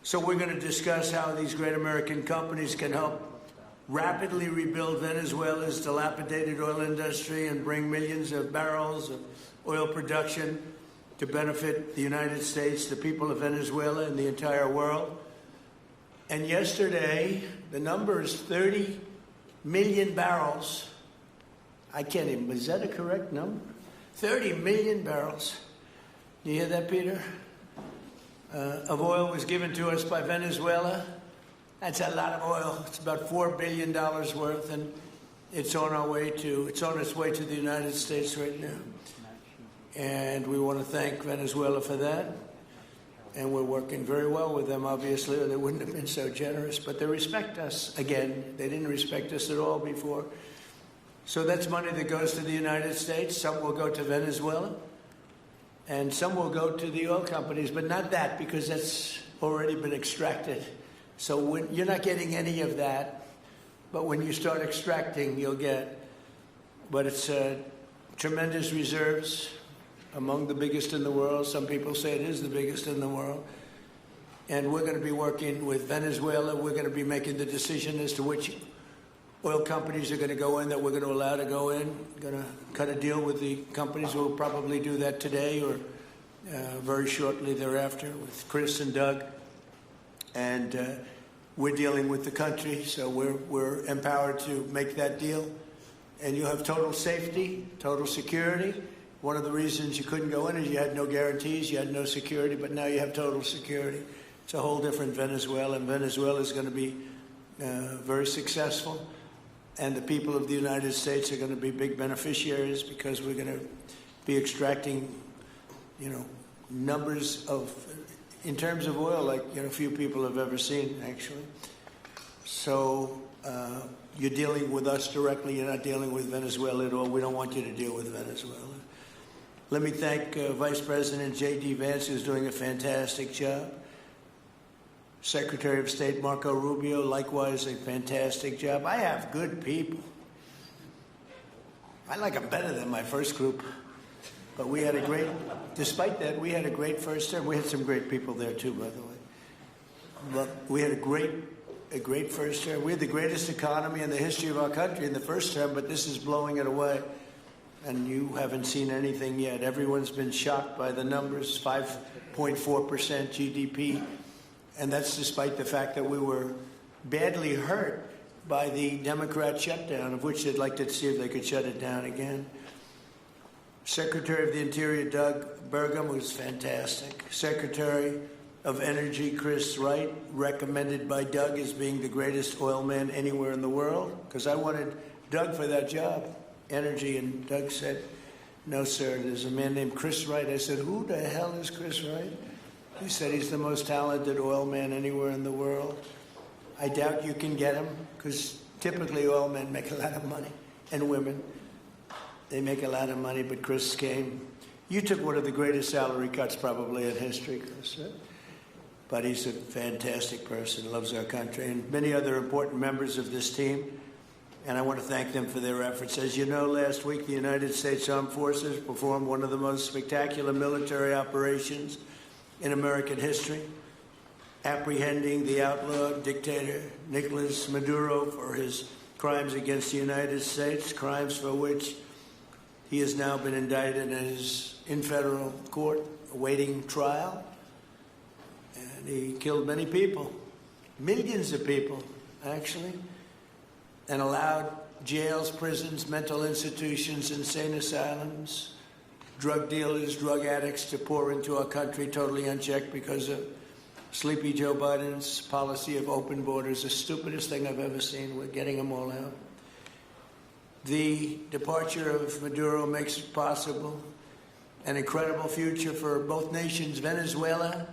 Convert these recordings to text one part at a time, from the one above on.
So we're going to discuss how these great American companies can help rapidly rebuild Venezuela's dilapidated oil industry and bring millions of barrels of oil production to benefit the United States, the people of Venezuela, and the entire world. And yesterday, the number is 30 million barrels. I can't even, is that a correct number? 30 million barrels. You hear that, Peter? Of oil was given to us by Venezuela. That's a lot of oil. It's about $4 billion worth, and it's on its way to the United States right now. And we want to thank Venezuela for that. And we're working very well with them, obviously, or they wouldn't have been so generous. But they respect us again. They didn't respect us at all before. So that's money that goes to the United States. Some will go to Venezuela. And some will go to the oil companies, but not that, because that's already been extracted. So you're not getting any of that. But when you start extracting, you'll get. But it's tremendous reserves, among the biggest in the world. Some people say it is the biggest in the world. And we're going to be working with Venezuela. We're going to be making the decision as to which oil companies are going to go in, that we're going to allow to go in. Going to cut a deal with the companies. We'll probably do that today or very shortly thereafter with Chris and Doug. And we're dealing with the country, so we're empowered to make that deal. And you have total safety, total security. One of the reasons you couldn't go in is you had no guarantees, you had no security, but now you have total security. It's a whole different Venezuela, and Venezuela is going to be very successful. And the people of the United States are going to be big beneficiaries because we're going to be extracting, numbers of, in terms of oil, like, few people have ever seen, actually. So you're dealing with us directly. You're not dealing with Venezuela at all. We don't want you to deal with Venezuela. Let me thank Vice President J.D. Vance, who's doing a fantastic job. Secretary of State Marco Rubio, likewise a fantastic job. I have good people. I like them better than my first group. But we had despite that, we had a great first term. We had some great people there too, by the way. But we had a great first term. We had the greatest economy in the history of our country in the first term, but this is blowing it away. And you haven't seen anything yet. Everyone's been shocked by the numbers, 5.4% GDP. And that's despite the fact that we were badly hurt by the Democrat shutdown, of which they'd like to see if they could shut it down again. Secretary of the Interior, Doug Burgum, was fantastic. Secretary of Energy, Chris Wright, recommended by Doug as being the greatest oil man anywhere in the world, because I wanted Doug for that job, energy, and Doug said, no, sir, there's a man named Chris Wright. I said, who the hell is Chris Wright? He said he's the most talented oil man anywhere in the world. I doubt you can get him, because typically oil men make a lot of money, and women. They make a lot of money, but Chris came. You took one of the greatest salary cuts probably in history, Chris. But he's a fantastic person, loves our country, and many other important members of this team. And I want to thank them for their efforts. As you know, last week the United States Armed Forces performed one of the most spectacular military operations in American history, apprehending the outlaw dictator Nicolas Maduro for his crimes against the United States, crimes for which he has now been indicted and is in federal court awaiting trial. And he killed many people, millions of people, actually, and allowed jails, prisons, mental institutions, insane asylums, drug dealers, drug addicts to pour into our country totally unchecked because of Sleepy Joe Biden's policy of open borders, the stupidest thing I've ever seen. We're getting them all out. The departure of Maduro makes it possible an incredible future for both nations, Venezuela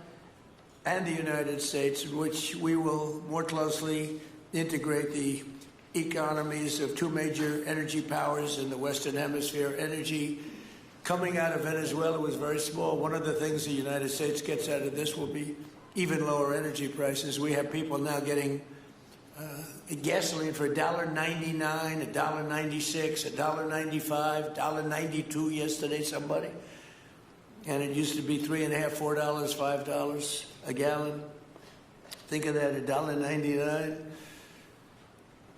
and the United States, in which we will more closely integrate the economies of two major energy powers in the Western Hemisphere. Energy coming out of Venezuela was very small. One of the things the United States gets out of this will be even lower energy prices. We have people now getting gasoline for $1.99, $1.96, $1.95, $1.92 yesterday, somebody. And it used to be $3.50, $4, $5 a gallon. Think of that, $1.99.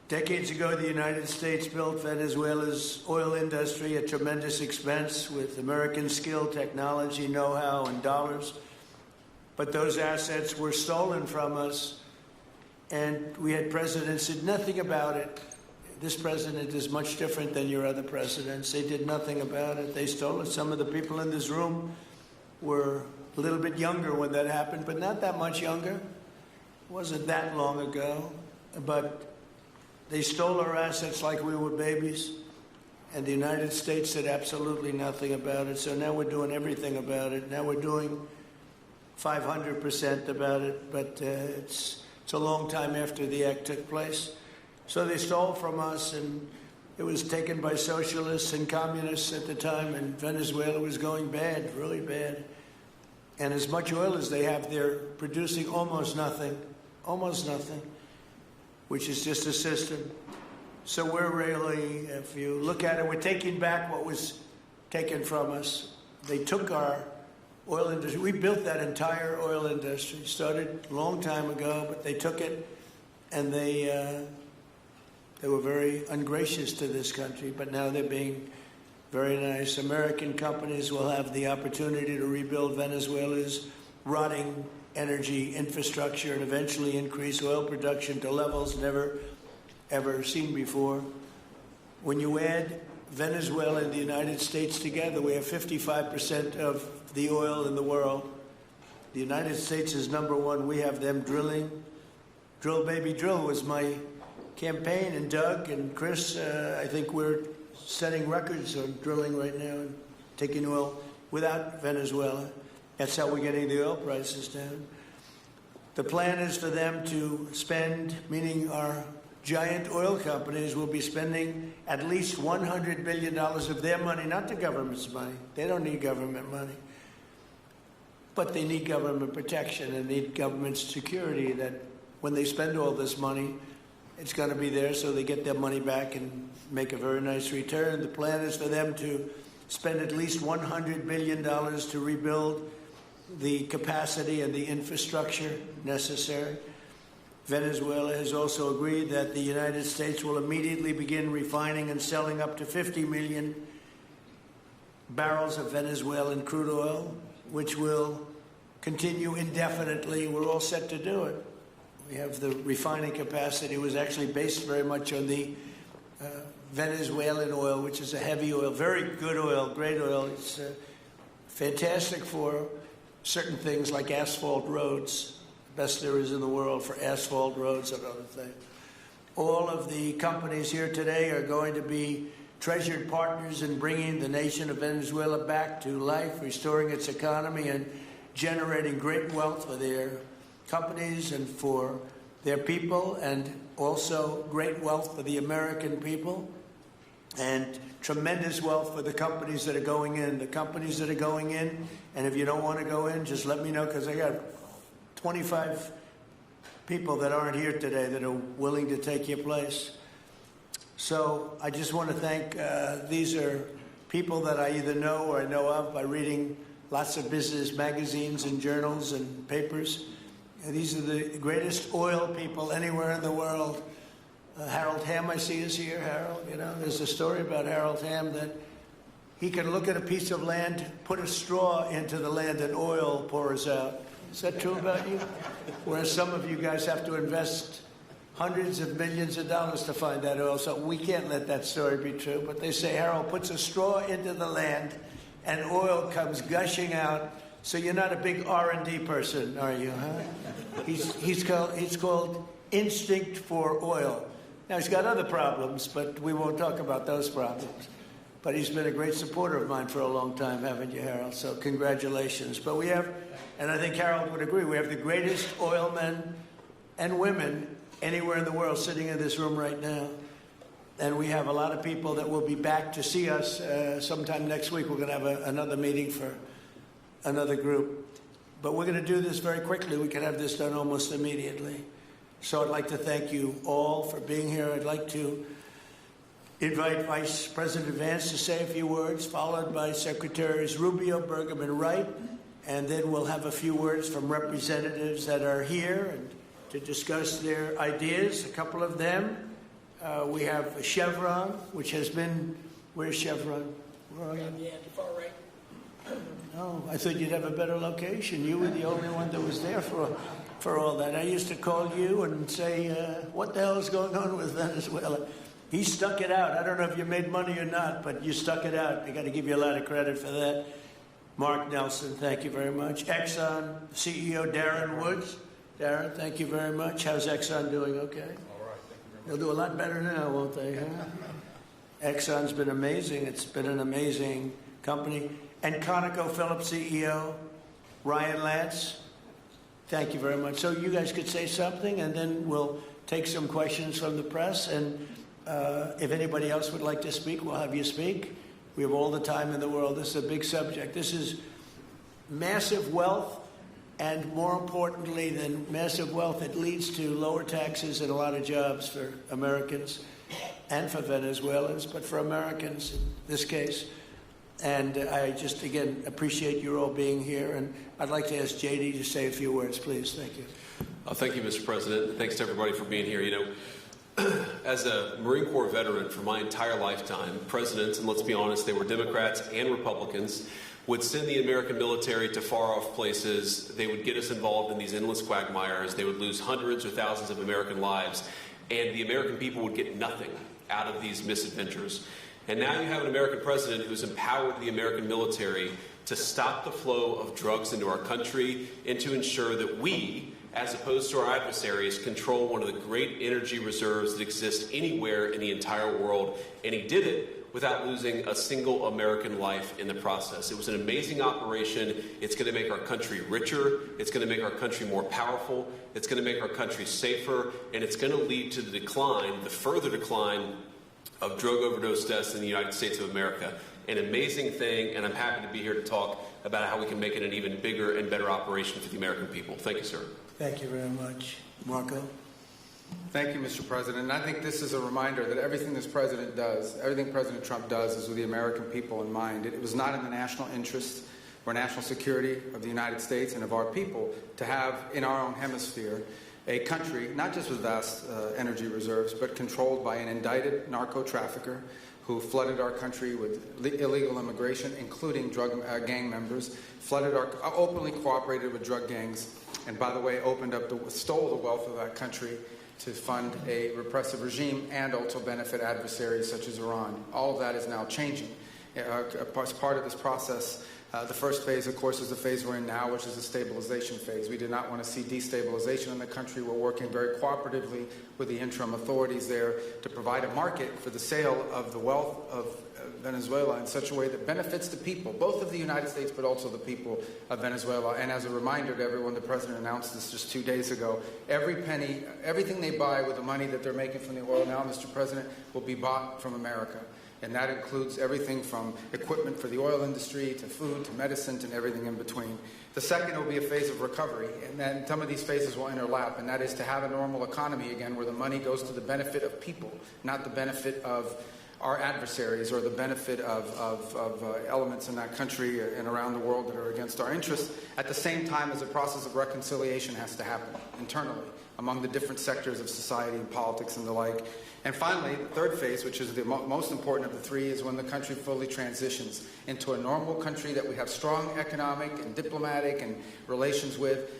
Decades ago, the United States built Venezuela's oil industry at tremendous expense with American skill, technology, know-how, and dollars. But those assets were stolen from us, and we had presidents who did nothing about it. This president is much different than your other presidents. They did nothing about it. They stole it. Some of the people in this room were a little bit younger when that happened, but not that much younger. It wasn't that long ago. But they stole our assets like we were babies, and the United States did absolutely nothing about it. So now we're doing everything about it. Now we're doing 500% about it, but it's a long time after the act took place. So they stole from us, and it was taken by socialists and communists at the time, and Venezuela was going bad, really bad. And as much oil as they have, they're producing almost nothing, which is just a system. So we're really, if you look at it, we're taking back what was taken from us. They took our oil industry. We built that entire oil industry. Started a long time ago, but they took it, and they were very ungracious to this country. But now they're being very nice. American companies will have the opportunity to rebuild Venezuela's rotting energy infrastructure and eventually increase oil production to levels never, ever seen before. When you add Venezuela and the United States together, we have 55% of the oil in the world. The United States is number one. We have them drilling. Drill, baby, drill was my campaign. And Doug and Chris, I think we're setting records on drilling right now and taking oil without Venezuela. That's how we're getting the oil prices down. The plan is for them to spend, meaning our giant oil companies will be spending at least $100 billion of their money, not the government's money. They don't need government money. But they need government protection and need government security that when they spend all this money, it's going to be there so they get their money back and make a very nice return. The plan is for them to spend at least $100 billion to rebuild the capacity and the infrastructure necessary. Venezuela has also agreed that the United States will immediately begin refining and selling up to 50 million barrels of Venezuelan crude oil, which will continue indefinitely. We're all set to do it. We have the refining capacity. It was actually based very much on the Venezuelan oil, which is a heavy oil, very good oil, great oil. It's fantastic for certain things like asphalt roads, the best there is in the world for asphalt roads and other things. All of the companies here today are going to be treasured partners in bringing the nation of Venezuela back to life, restoring its economy, and generating great wealth for their companies and for their people, and also great wealth for the American people, and tremendous wealth for the companies that are going in. The companies that are going in, and if you don't want to go in, just let me know, because I got 25 people that aren't here today that are willing to take your place. So I just want to thank, these are people that I either know or I know of by reading lots of business magazines and journals and papers. And these are the greatest oil people anywhere in the world. Harold Hamm, I see, is here. Harold, you know, there's a story about Harold Hamm that he can look at a piece of land, put a straw into the land, and oil pours out. Is that true about you? Whereas some of you guys have to invest hundreds of millions of dollars to find that oil. So we can't let that story be true. But they say Harold puts a straw into the land, and oil comes gushing out. So you're not a big R&D person, are you, huh? He's called Instinct for Oil. Now, he's got other problems, but we won't talk about those problems. But he's been a great supporter of mine for a long time, haven't you, Harold? So congratulations. But we have, and I think Harold would agree, we have the greatest oil men and women anywhere in the world sitting in this room right now. And we have a lot of people that will be back to see us sometime next week. We're going to have another meeting for another group. But we're going to do this very quickly. We can have this done almost immediately. So I'd like to thank you all for being here. I'd like to invite Vice President Vance to say a few words, followed by Secretaries Rubio, Burgum, and Wright. And then we'll have a few words from representatives that are here and to discuss their ideas, a couple of them. We have Chevron, which has been, where's Chevron? Where are you? Yeah, the far right. No, I thought you'd have a better location. You were the only one that was there for all that. I used to call you and say, what the hell is going on with Venezuela? He stuck it out. I don't know if you made money or not, but you stuck it out. I got to give you a lot of credit for that. Mark Nelson, thank you very much. Exxon CEO Darren Woods. Darren, thank you very much. How's Exxon doing? Okay? All right, thank you very much. They'll do a lot better now, won't they? Huh? Exxon's been amazing. It's been an amazing company. And ConocoPhillips CEO Ryan Lance, thank you very much. So you guys could say something, and then we'll take some questions from the press. And if anybody else would like to speak, we'll have you speak. We have all the time in the world. This is a big subject. This is massive wealth, and more importantly than massive wealth, it leads to lower taxes and a lot of jobs for Americans and for Venezuelans, but for Americans in this case. And I just, again, appreciate you all being here. And I'd like to ask JD to say a few words, please. Thank you. Thank you, Mr. President. Thanks to everybody for being here. You know, as a Marine Corps veteran for my entire lifetime, presidents, and let's be honest, they were Democrats and Republicans, would send the American military to far-off places. They would get us involved in these endless quagmires. They would lose hundreds or thousands of American lives, and the American people would get nothing out of these misadventures. And now you have an American president who's empowered the American military to stop the flow of drugs into our country and to ensure that we, as opposed to our adversaries, control one of the great energy reserves that exist anywhere in the entire world. And he did it without losing a single American life in the process. It was an amazing operation. It's going to make our country richer. It's going to make our country more powerful. It's going to make our country safer. And it's going to lead to the decline, the further decline of drug overdose deaths in the United States of America. An amazing thing, and I'm happy to be here to talk about how we can make it an even bigger and better operation for the American people. Thank you, sir. Thank you very much. Marco? Thank you, Mr. President. And I think this is a reminder that everything this president does, everything President Trump does, is with the American people in mind. It was not in the national interest or national security of the United States and of our people to have, in our own hemisphere, a country, not just with vast energy reserves, but controlled by an indicted narco-trafficker who flooded our country with illegal immigration, including drug gang members, openly cooperated with drug gangs, and by the way, stole the wealth of that country to fund a repressive regime and also benefit adversaries such as Iran. All of that is now changing. As part of this process, the first phase, of course, is the phase we're in now, which is the stabilization phase. We do not want to see destabilization in the country. We're working very cooperatively with the interim authorities there to provide a market for the sale of the wealth of Venezuela in such a way that benefits the people, both of the United States, but also the people of Venezuela. And as a reminder to everyone, the president announced this just 2 days ago. Every penny, everything they buy with the money that they're making from the oil now, Mr. President, will be bought from America. And that includes everything from equipment for the oil industry to food to medicine and everything in between. The second will be a phase of recovery, and then some of these phases will interlap, and that is to have a normal economy again where the money goes to the benefit of people, not the benefit of our adversaries or the benefit of elements in that country and around the world that are against our interests, at the same time as a process of reconciliation has to happen internally among the different sectors of society and politics and the like. And finally, the third phase, which is the most important of the three, is when the country fully transitions into a normal country that we have strong economic and diplomatic and relations with,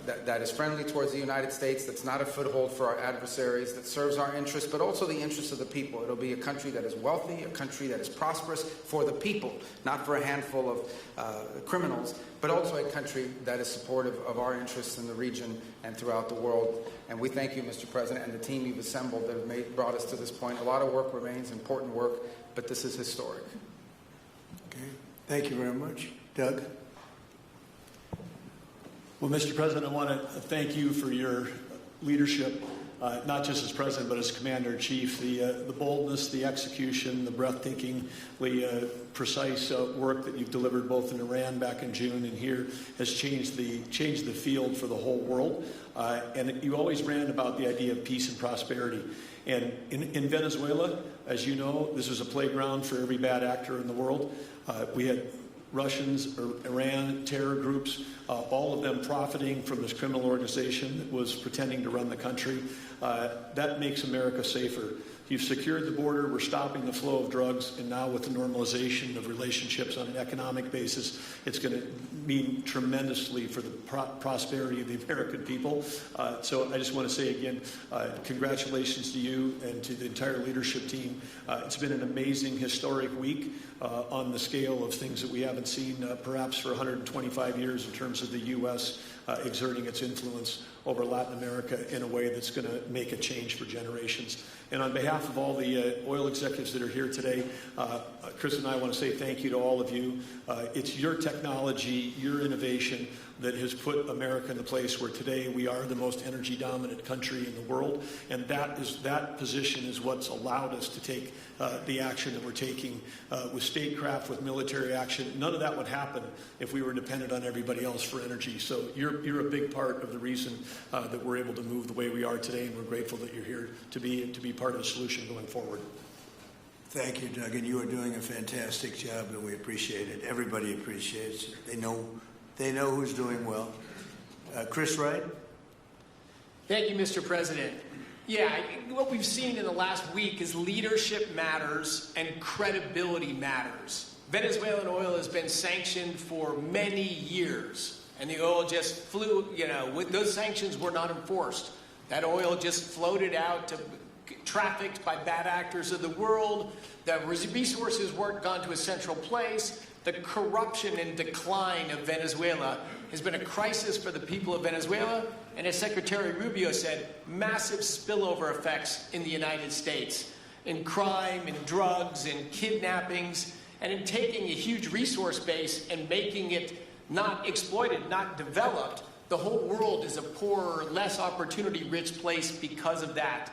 that is friendly towards the United States, that's not a foothold for our adversaries, that serves our interests, but also the interests of the people. It'll be a country that is wealthy, a country that is prosperous for the people, not for a handful of criminals, but also a country that is supportive of our interests in the region and throughout the world. And we thank you, Mr. President, and the team you've assembled that have brought us to this point. A lot of work remains, important work, but this is historic. Okay. Thank you very much. Doug? Well, Mr. President, I want to thank you for your leadership, not just as President, but as Commander-in-Chief. The boldness, the execution, the breathtakingly precise work that you've delivered both in Iran back in June and here has changed the field for the whole world. And you always ran about the idea of peace and prosperity. And in Venezuela, as you know, this was a playground for every bad actor in the world. We had Russians, Iran, terror groups, all of them profiting from this criminal organization that was pretending to run the country. That makes America safer. You've secured the border, we're stopping the flow of drugs, and now with the normalization of relationships on an economic basis, it's going to mean tremendously for the prosperity of the American people. So I just want to say again, congratulations to you and to the entire leadership team. It's been an amazing, historic week on the scale of things that we haven't seen perhaps for 125 years in terms of the U.S. Exerting its influence over Latin America in a way that's going to make a change for generations. And on behalf of all the oil executives that are here today, Chris and I want to say thank you to all of you. It's your technology, your innovation that has put America in the place where today we are the most energy dominant country in the world. And that position is what's allowed us to take the action that we're taking with statecraft, with military action. None of that would happen if we were dependent on everybody else for energy. So you're a big part of the reason that we're able to move the way we are today, and we're grateful that you're here to be part of the solution going forward. Thank you, Doug, and you are doing a fantastic job, and we appreciate it. Everybody appreciates it. They know who's doing well. Chris Wright? Thank you, Mr. President. Yeah, what we've seen in the last week is leadership matters and credibility matters. Venezuelan oil has been sanctioned for many years, and the oil just flew, those sanctions were not enforced. That oil just floated out to trafficked by bad actors of the world. The resources weren't gone to a central place. The corruption and decline of Venezuela has been a crisis for the people of Venezuela, and as Secretary Rubio said, massive spillover effects in the United States, in crime, in drugs, in kidnappings, and in taking a huge resource base and making it not exploited, not developed. The whole world is a poorer, less opportunity-rich place because of that.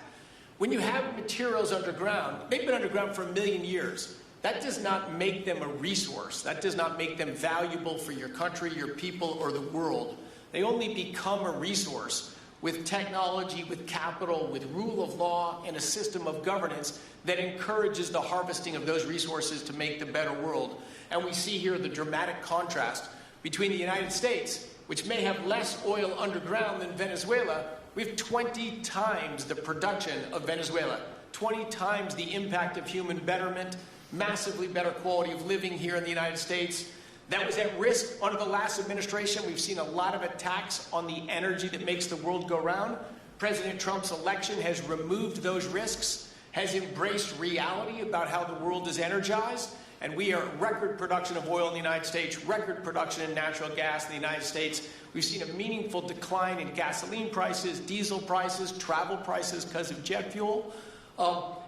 When you have materials underground, they've been underground for 1 million years. That does not make them a resource. That does not make them valuable for your country, your people, or the world. They only become a resource with technology, with capital, with rule of law, and a system of governance that encourages the harvesting of those resources to make the better world. And we see here the dramatic contrast between the United States, which may have less oil underground than Venezuela. We have 20 times the production of Venezuela, 20 times the impact of human betterment, massively better quality of living here in the United States. That was at risk under the last administration. We've seen a lot of attacks on the energy that makes the world go round. President Trump's election has removed those risks, has embraced reality about how the world is energized, and we are record production of oil in the United States, record production in natural gas in the United States. We've seen a meaningful decline in gasoline prices, diesel prices, travel prices because of jet fuel.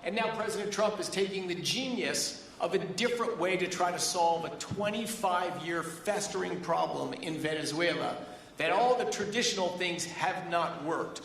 And now President Trump is taking the genius of a different way to try to solve a 25-year festering problem in Venezuela, that all the traditional things have not worked,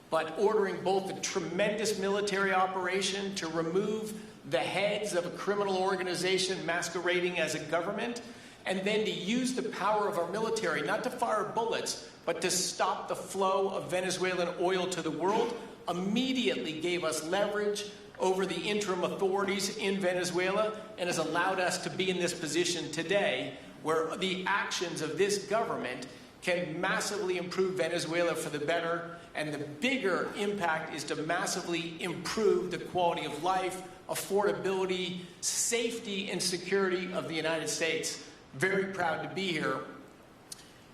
but ordering both a tremendous military operation to remove the heads of a criminal organization masquerading as a government, and then to use the power of our military, not to fire bullets, but to stop the flow of Venezuelan oil to the world, immediately gave us leverage over the interim authorities in Venezuela and has allowed us to be in this position today where the actions of this government can massively improve Venezuela for the better, and the bigger impact is to massively improve the quality of life, affordability, safety, and security of the United States. Very proud to be here.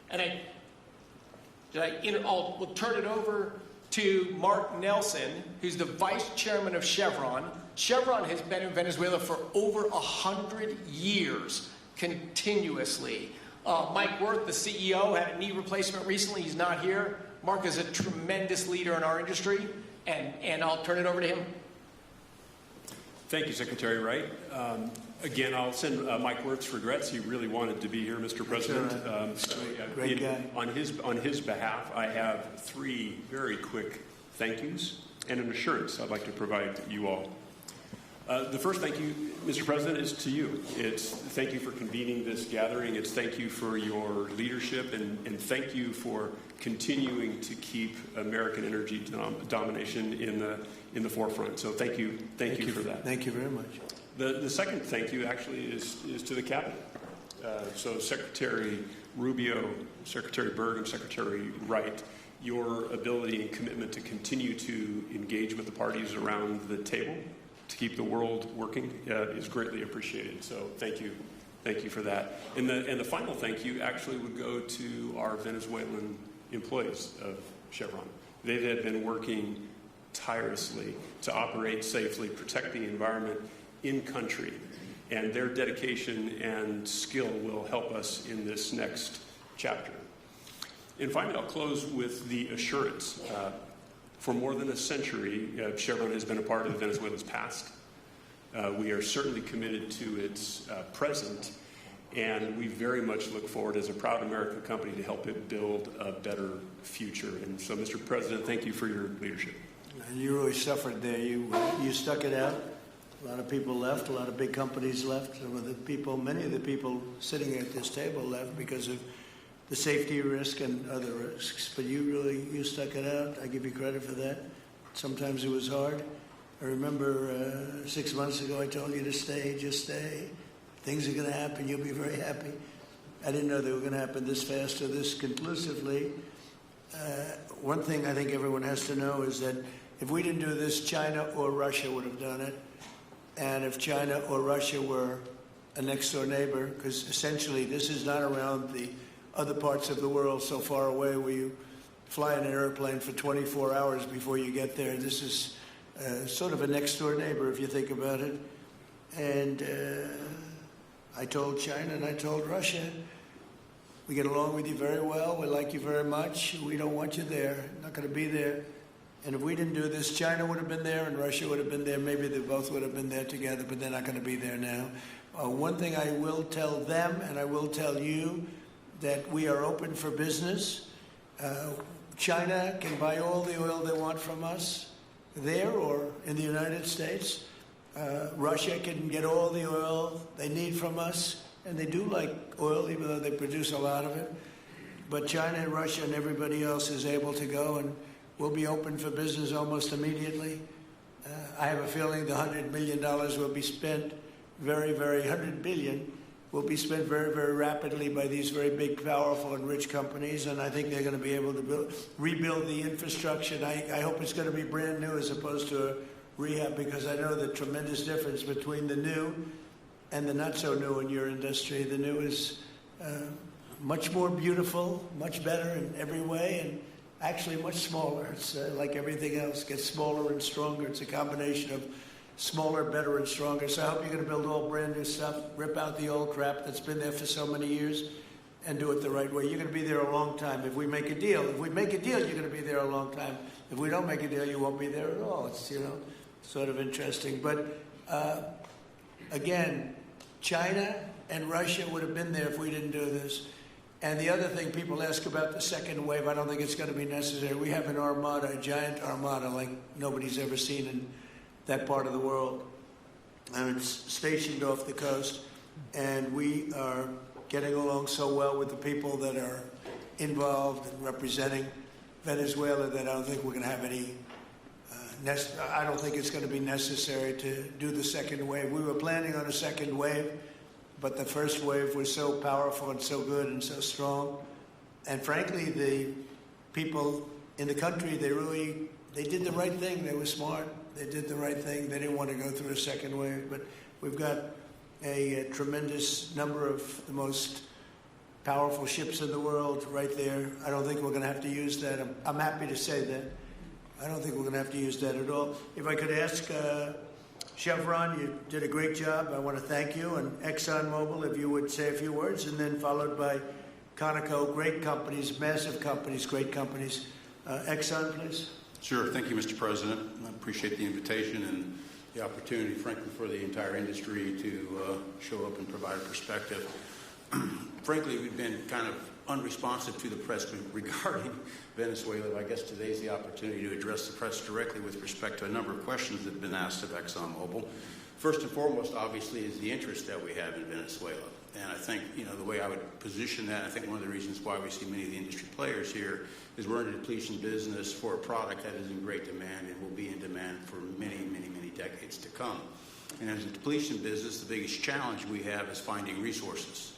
And we'll turn it over to Mark Nelson, who's the vice chairman of Chevron. Chevron has been in Venezuela for over 100 years, continuously. Mike Wirth, the CEO, had a knee replacement recently. He's not here. Mark is a tremendous leader in our industry, and I'll turn it over to him. Thank you, Secretary Wright. Again, I'll send Mike Wirth's regrets. He really wanted to be here, Mr. President. Great guy. On his behalf, I have 3 very quick thank yous and an assurance I'd like to provide you all. The first thank you, Mr. President, is to you. It's thank you for convening this gathering. It's thank you for your leadership, and thank you for continuing to keep American energy domination in the forefront. So thank you for that. Thank you very much. The second thank you actually is to the Cabinet. So Secretary Rubio, Secretary Berg, and Secretary Wright, your ability and commitment to continue to engage with the parties around the table to keep the world working is greatly appreciated. So thank you. Thank you for that. And the final thank you actually would go to our Venezuelan employees of Chevron. They have been working tirelessly to operate safely, protect the environment in country, and their dedication and skill will help us in this next chapter. And finally, I'll close with the assurance. For more than a century, Chevron has been a part of Venezuela's past. We are certainly committed to its present, and we very much look forward as a proud American company to help it build a better future. And so, Mr. President, thank you for your leadership. And you really suffered there. You stuck it out. A lot of people left. A lot of big companies left. Many of the people sitting at this table left because of the safety risk and other risks. But you stuck it out. I give you credit for that. Sometimes it was hard. I remember 6 months ago I told you to stay, just stay. Things are going to happen. You'll be very happy. I didn't know they were going to happen this fast or this conclusively. One thing I think everyone has to know is that if we didn't do this, China or Russia would have done it. And if China or Russia were a next-door neighbor, because essentially this is not around the other parts of the world so far away where you fly in an airplane for 24 hours before you get there. This is sort of a next-door neighbor if you think about it. And I told China and I told Russia, we get along with you very well. We like you very much. We don't want you there. Not going to be there. And if we didn't do this, China would have been there and Russia would have been there. Maybe they both would have been there together, but they're not going to be there now. One thing I will tell them, and I will tell you, that we are open for business. China can buy all the oil they want from us there or in the United States. Russia can get all the oil they need from us, and they do like oil, even though they produce a lot of it. But China and Russia and everybody else is able to go, and we'll be open for business almost immediately. I have a feeling the $100 million will be spent $100 billion will be spent very, very rapidly by these very big, powerful, and rich companies, and I think they're going to be able to rebuild the infrastructure. And I hope it's going to be brand new as opposed to a rehab, because I know the tremendous difference between the new and the not so new in your industry. The new is much more beautiful, much better in every way, and actually much smaller. It's like everything else, gets smaller and stronger. It's a combination of smaller, better, and stronger. So I hope you're going to build all brand new stuff, rip out the old crap that's been there for so many years, and do it the right way. You're going to be there a long time. If we make a deal, you're going to be there a long time. If we don't make a deal, you won't be there at all. It's, sort of interesting. But again, China and Russia would have been there if we didn't do this. And the other thing people ask about the second wave, I don't think it's going to be necessary. We have an armada, a giant armada like nobody's ever seen in that part of the world. And it's stationed off the coast. And we are getting along so well with the people that are involved in representing Venezuela that I don't think we're going to have any I don't think it's going to be necessary to do the second wave. We were planning on a second wave, but the first wave was so powerful and so good and so strong. And frankly, the people in the country, they did the right thing. They were smart. They did the right thing. They didn't want to go through a second wave. But we've got a tremendous number of the most powerful ships in the world right there. I don't think we're going to have to use that. I'm happy to say that. I don't think we're going to have to use that at all. If I could ask Chevron, you did a great job. I want to thank you. And ExxonMobil, if you would say a few words, and then followed by Conoco, great companies, massive companies, great companies. Exxon, please. Sure. Thank you, Mr. President. I appreciate the invitation and the opportunity, frankly, for the entire industry to show up and provide a perspective. Frankly, we've been kind of unresponsive to the press regarding Venezuela. I guess today's the opportunity to address the press directly with respect to a number of questions that have been asked of ExxonMobil. First and foremost, obviously, is the interest that we have in Venezuela. And I think, the way I would position that, I think one of the reasons why we see many of the industry players here is we're in a depletion business for a product that is in great demand and will be in demand for many, many, many decades to come. And as a depletion business, the biggest challenge we have is finding resources.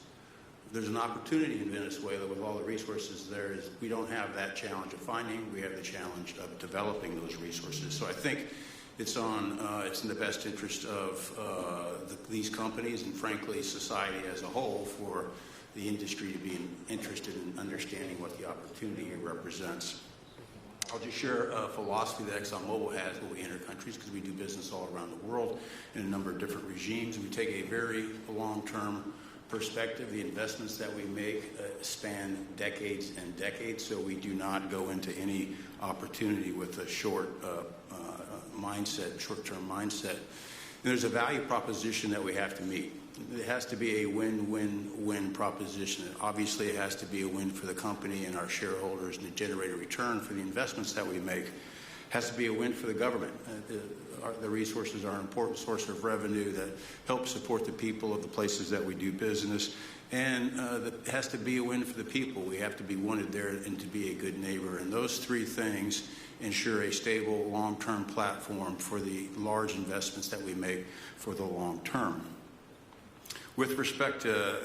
There's an opportunity in Venezuela with all the resources there. Is we don't have that challenge of finding, we have the challenge of developing those resources. So I think it's in the best interest of these companies and frankly society as a whole for the industry to be interested in understanding what the opportunity represents. I'll just share a philosophy that ExxonMobil has when we enter countries, because we do business all around the world in a number of different regimes. We take a very long-term perspective. The investments that we make span decades and decades, so we do not go into any opportunity with a short-term mindset. And there's a value proposition that we have to meet. It has to be a win-win-win proposition. Obviously, it has to be a win for the company and our shareholders and to generate a return for the investments that we make. It has to be a win for the government. The resources are an important source of revenue that helps support the people of the places that we do business. And it has to be a win for the people. We have to be wanted there and to be a good neighbor. And those three things ensure a stable, long-term platform for the large investments that we make for the long term. With respect to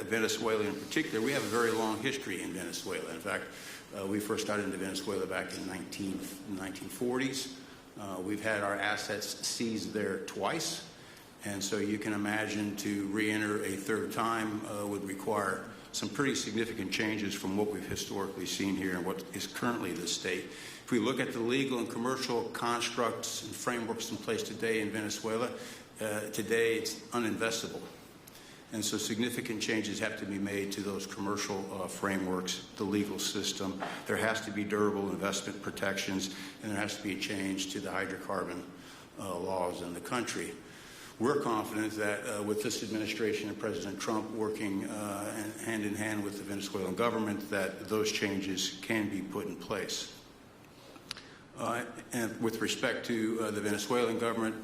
Venezuela in particular, we have a very long history in Venezuela. In fact, we first got into Venezuela back in the 1940s. We've had our assets seized there twice. And so you can imagine to re-enter a third time would require some pretty significant changes from what we've historically seen here and what is currently the state. If we look at the legal and commercial constructs and frameworks in place today in Venezuela, today it's uninvestable. And so significant changes have to be made to those commercial frameworks, the legal system. There has to be durable investment protections, and there has to be a change to the hydrocarbon laws in the country. We're confident that with this administration and President Trump working hand in hand with the Venezuelan government, that those changes can be put in place. And with respect to the Venezuelan government,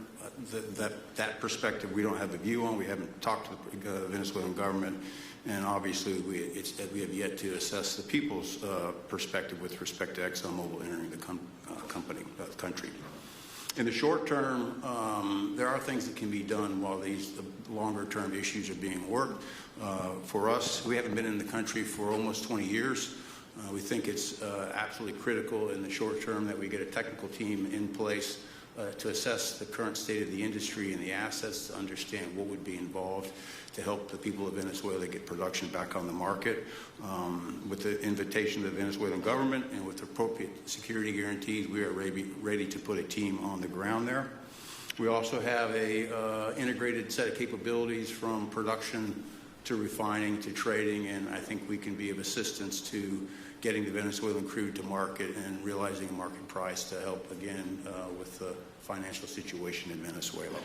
that perspective we don't have a view on. We haven't talked to the Venezuelan government, and obviously we have yet to assess the people's perspective with respect to ExxonMobil entering the country. In the short term, there are things that can be done while these longer-term issues are being worked. For us, we haven't been in the country for almost 20 years. We think it's absolutely critical in the short term that we get a technical team in place to assess the current state of the industry and the assets, to understand what would be involved to help the people of Venezuela get production back on the market. With the invitation of the Venezuelan government and with appropriate security guarantees, we are ready to put a team on the ground there. We also have a integrated set of capabilities from production to refining to trading, and I think we can be of assistance to getting the Venezuelan crude to market and realizing a market price to help, again, with the financial situation in Venezuela.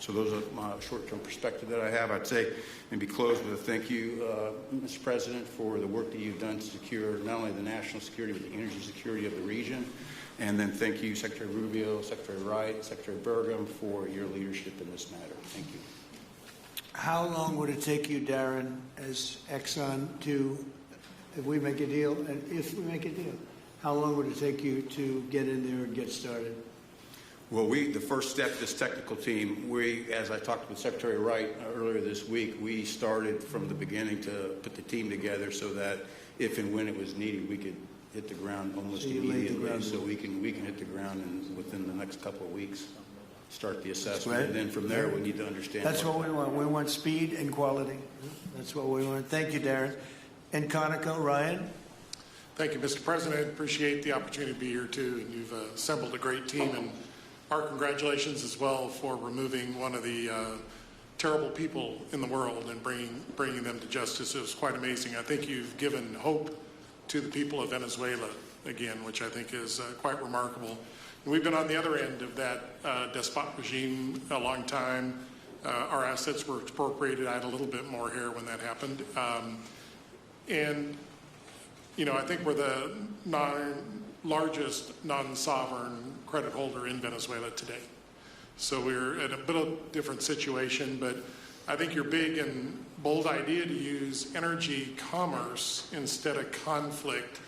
So those are my short-term perspective that I have. I'd say maybe close with a thank you, Mr. President, for the work that you've done to secure not only the national security, but the energy security of the region. And then thank you, Secretary Rubio, Secretary Wright, Secretary Burgum, for your leadership in this matter. Thank you. How long would it take you, Darren, as Exxon to, if we make a deal, how long would it take you to get in there and get started? Well, the first step, this technical team, as I talked with Secretary Wright earlier this week, we started from the beginning to put the team together so that if and when it was needed, we could hit the ground almost immediately. So we can hit the ground within the next couple of weeks. Start the assessment, and then from there we need to understand. That's what we want. We want speed and quality. That's what we want. Thank you, Darren. And Conoco, Ryan. Thank you, Mr. President. Appreciate the opportunity to be here too. And you've assembled a great team, and our congratulations as well for removing one of the terrible people in the world and bringing them to justice. It was quite amazing. I think you've given hope to the people of Venezuela again, which I think is quite remarkable. We've been on the other end of that despot regime a long time. Our assets were expropriated. I had a little bit more hair when that happened. And, you know, I think we're the largest non-sovereign credit holder in Venezuela today. So we're in a bit of a different situation, but I think your big and bold idea to use energy commerce instead of conflict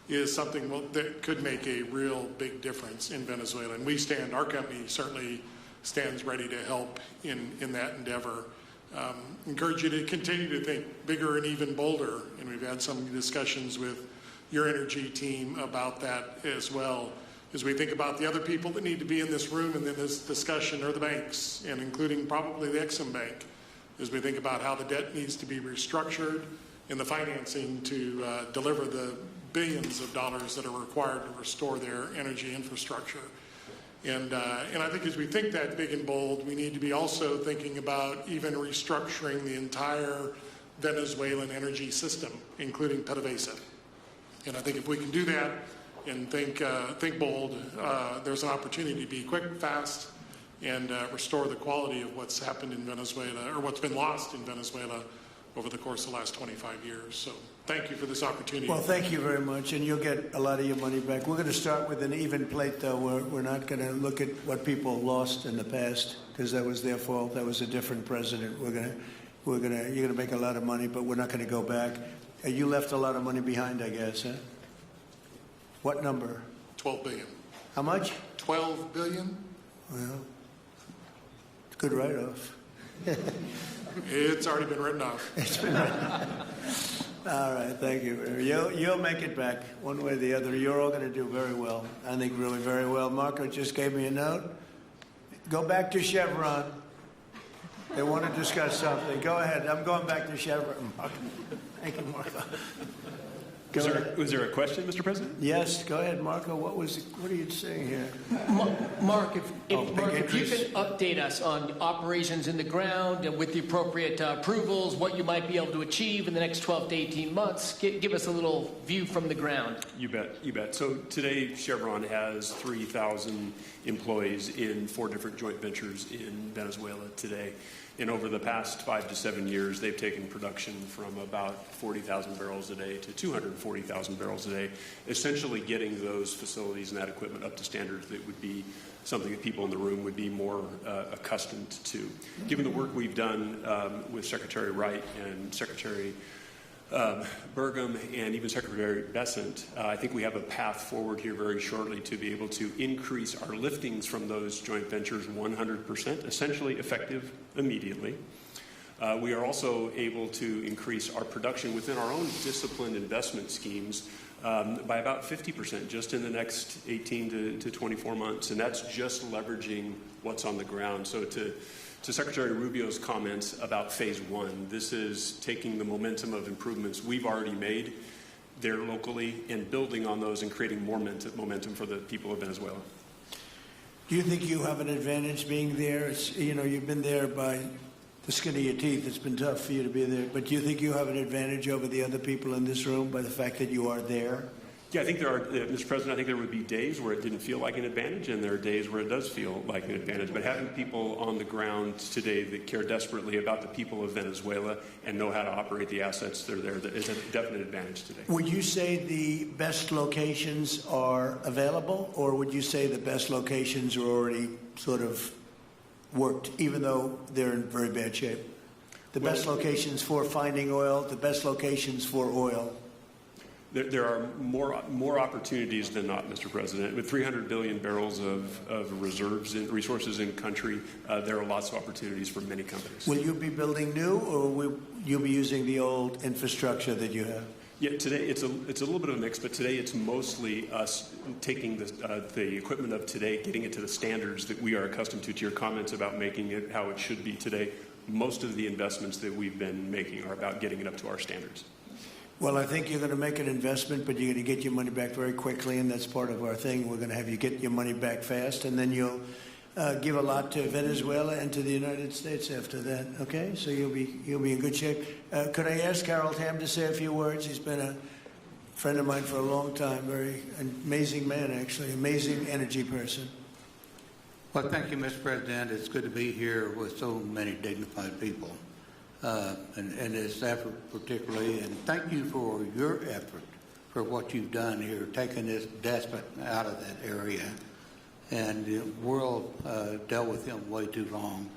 is something that could make a real big difference in Venezuela. And our company certainly stands ready to help in that endeavor. Encourage you to continue to think bigger and even bolder, and we've had some discussions with your energy team about that as well. As we think about the other people that need to be in this room and in this discussion are the banks, and including probably the Exim Bank, as we think about how the debt needs to be restructured and the financing to deliver the billions of dollars that are required to restore their energy infrastructure. And I think as we think that big and bold, we need to be also thinking about even restructuring the entire Venezuelan energy system, including PDVSA. And I think if we can do that and think bold, there's an opportunity to be quick, fast, and restore the quality of what's happened in Venezuela, or what's been lost in Venezuela over the course of the last 25 years. So thank you for this opportunity. Well, thank you very much, and you'll get a lot of your money back. We're going to start with an even plate, though. We're not going to look at what people lost in the past, because that was their fault. That was a different president. You're going to make a lot of money, but we're not going to go back. You left a lot of money behind, I guess, huh? What number? 12 billion. How much? 12 billion? Well, it's a good write-off. It's already been written off. It's been written off. All right, thank you. You'll make it back one way or the other. You're all going to do very well. I think really very well. Marco just gave me a note. Go back to Chevron. They want to discuss something. Go ahead. I'm going back to Chevron, Marco. Thank you, Marco. Was there a question, Mr. President? Yes, go ahead, Marco. What are you saying here? Mark, if you interest. could update us on operations in the ground and with the appropriate approvals, what you might be able to achieve in the next 12 to 18 months, give us a little view from the ground. You bet. So today, Chevron has 3,000 employees in 4 different joint ventures in Venezuela today. And over the past 5 to 7 years, they've taken production from about 40,000 barrels a day to 240,000 barrels a day, essentially getting those facilities and that equipment up to standards that would be something that people in the room would be more accustomed to. Given the work we've done with Secretary Wright and Secretary Burgum and even Secretary Bessent, I think we have a path forward here very shortly to be able to increase our liftings from those joint ventures 100%, essentially effective immediately. We are also able to increase our production within our own disciplined investment schemes by about 50% just in the next 18 to 24 months, and that's just leveraging what's on the ground. So to Secretary Rubio's comments about phase 1, this is taking the momentum of improvements we've already made there locally and building on those and creating more momentum for the people of Venezuela. Do you think you have an advantage being there? You've been there by the skin of your teeth. It's been tough for you to be there. But do you think you have an advantage over the other people in this room by the fact that you are there? Yeah, I think there are, Mr. President, I think there would be days where it didn't feel like an advantage, and there are days where it does feel like an advantage. But having people on the ground today that care desperately about the people of Venezuela and know how to operate the assets that are there is a definite advantage today. Would you say the best locations are available, or would you say the best locations are already sort of worked, even though they're in very bad shape? The best locations for finding oil, the best locations for oil? There are more opportunities than not, Mr. President. With 300 billion barrels of reserves and resources in country, there are lots of opportunities for many companies. Will you be building new, or will you be using the old infrastructure that you have? Yeah, today it's a little bit of a mix, but today it's mostly us taking the equipment of today, getting it to the standards that we are accustomed to your comments about making it how it should be today. Most of the investments that we've been making are about getting it up to our standards. Well, I think you're going to make an investment, but you're going to get your money back very quickly, and that's part of our thing. We're going to have you get your money back fast, and then you'll give a lot to Venezuela and to the United States after that. Okay, so you'll be in good shape. Could I ask Harold Hamm to say a few words? He's been a friend of mine for a long time. Very amazing man, actually, amazing energy person. Well, thank you, Mr. President. It's good to be here with so many dignified people. And this effort particularly, and thank you for your effort for what you've done here, taking this despot out of that area. And the world dealt with him way too long.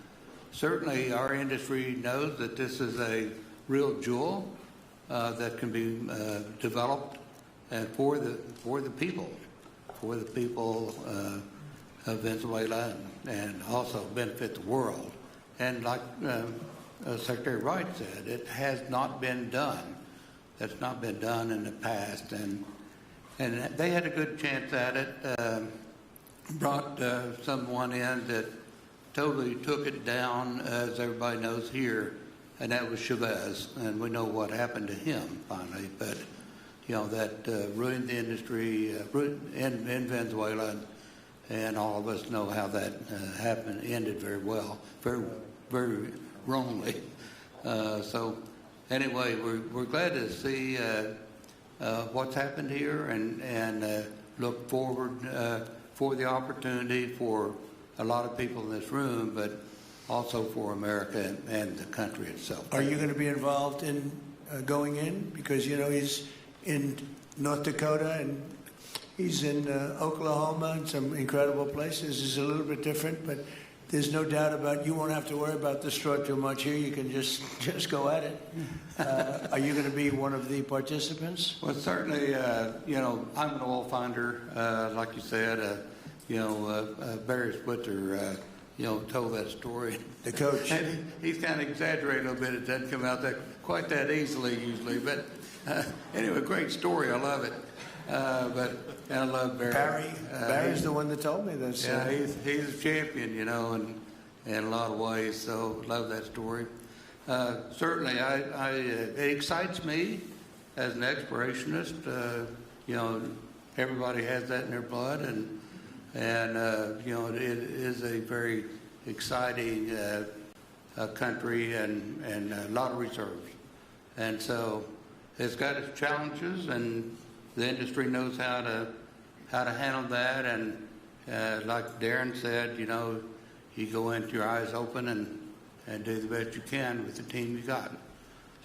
Certainly our industry knows that this is a real jewel that can be developed for the people of Venezuela, and also benefit the world. And like Secretary Wright said, it has not been done. That's not been done in the past, and they had a good chance at it. Brought someone in that totally took it down, as everybody knows here, and that was Chavez, and we know what happened to him finally. But that ruined the industry in Venezuela, and all of us know how that happened. Ended very well, very very wrongly. So anyway, we're glad to see what's happened here, and look forward for the opportunity for a lot of people in this room, but also for America and the country itself. Are you going to be involved in going in? Because, he's in North Dakota and he's in Oklahoma and some incredible places. It's a little bit different, but there's no doubt about you won't have to worry about the straw too much here. You can just go at it. Are you going to be one of the participants? Well, certainly, I'm an oil finder, like you said. Barry Spitzer, told that story. The coach. And he's kind of exaggerating a little bit. It doesn't come out quite that easily usually. But anyway, great story. I love it. And I love Barry. Barry's the one that told me this. Yeah, he's a champion, in a lot of ways. So love that story. Certainly, it excites me as an explorationist. Everybody has that in their blood, and it is a very exciting country and a lot of reserves. And so it's got its challenges, and the industry knows how to handle that. And like Darren said, you go into your eyes open and do the best you can with the team you got.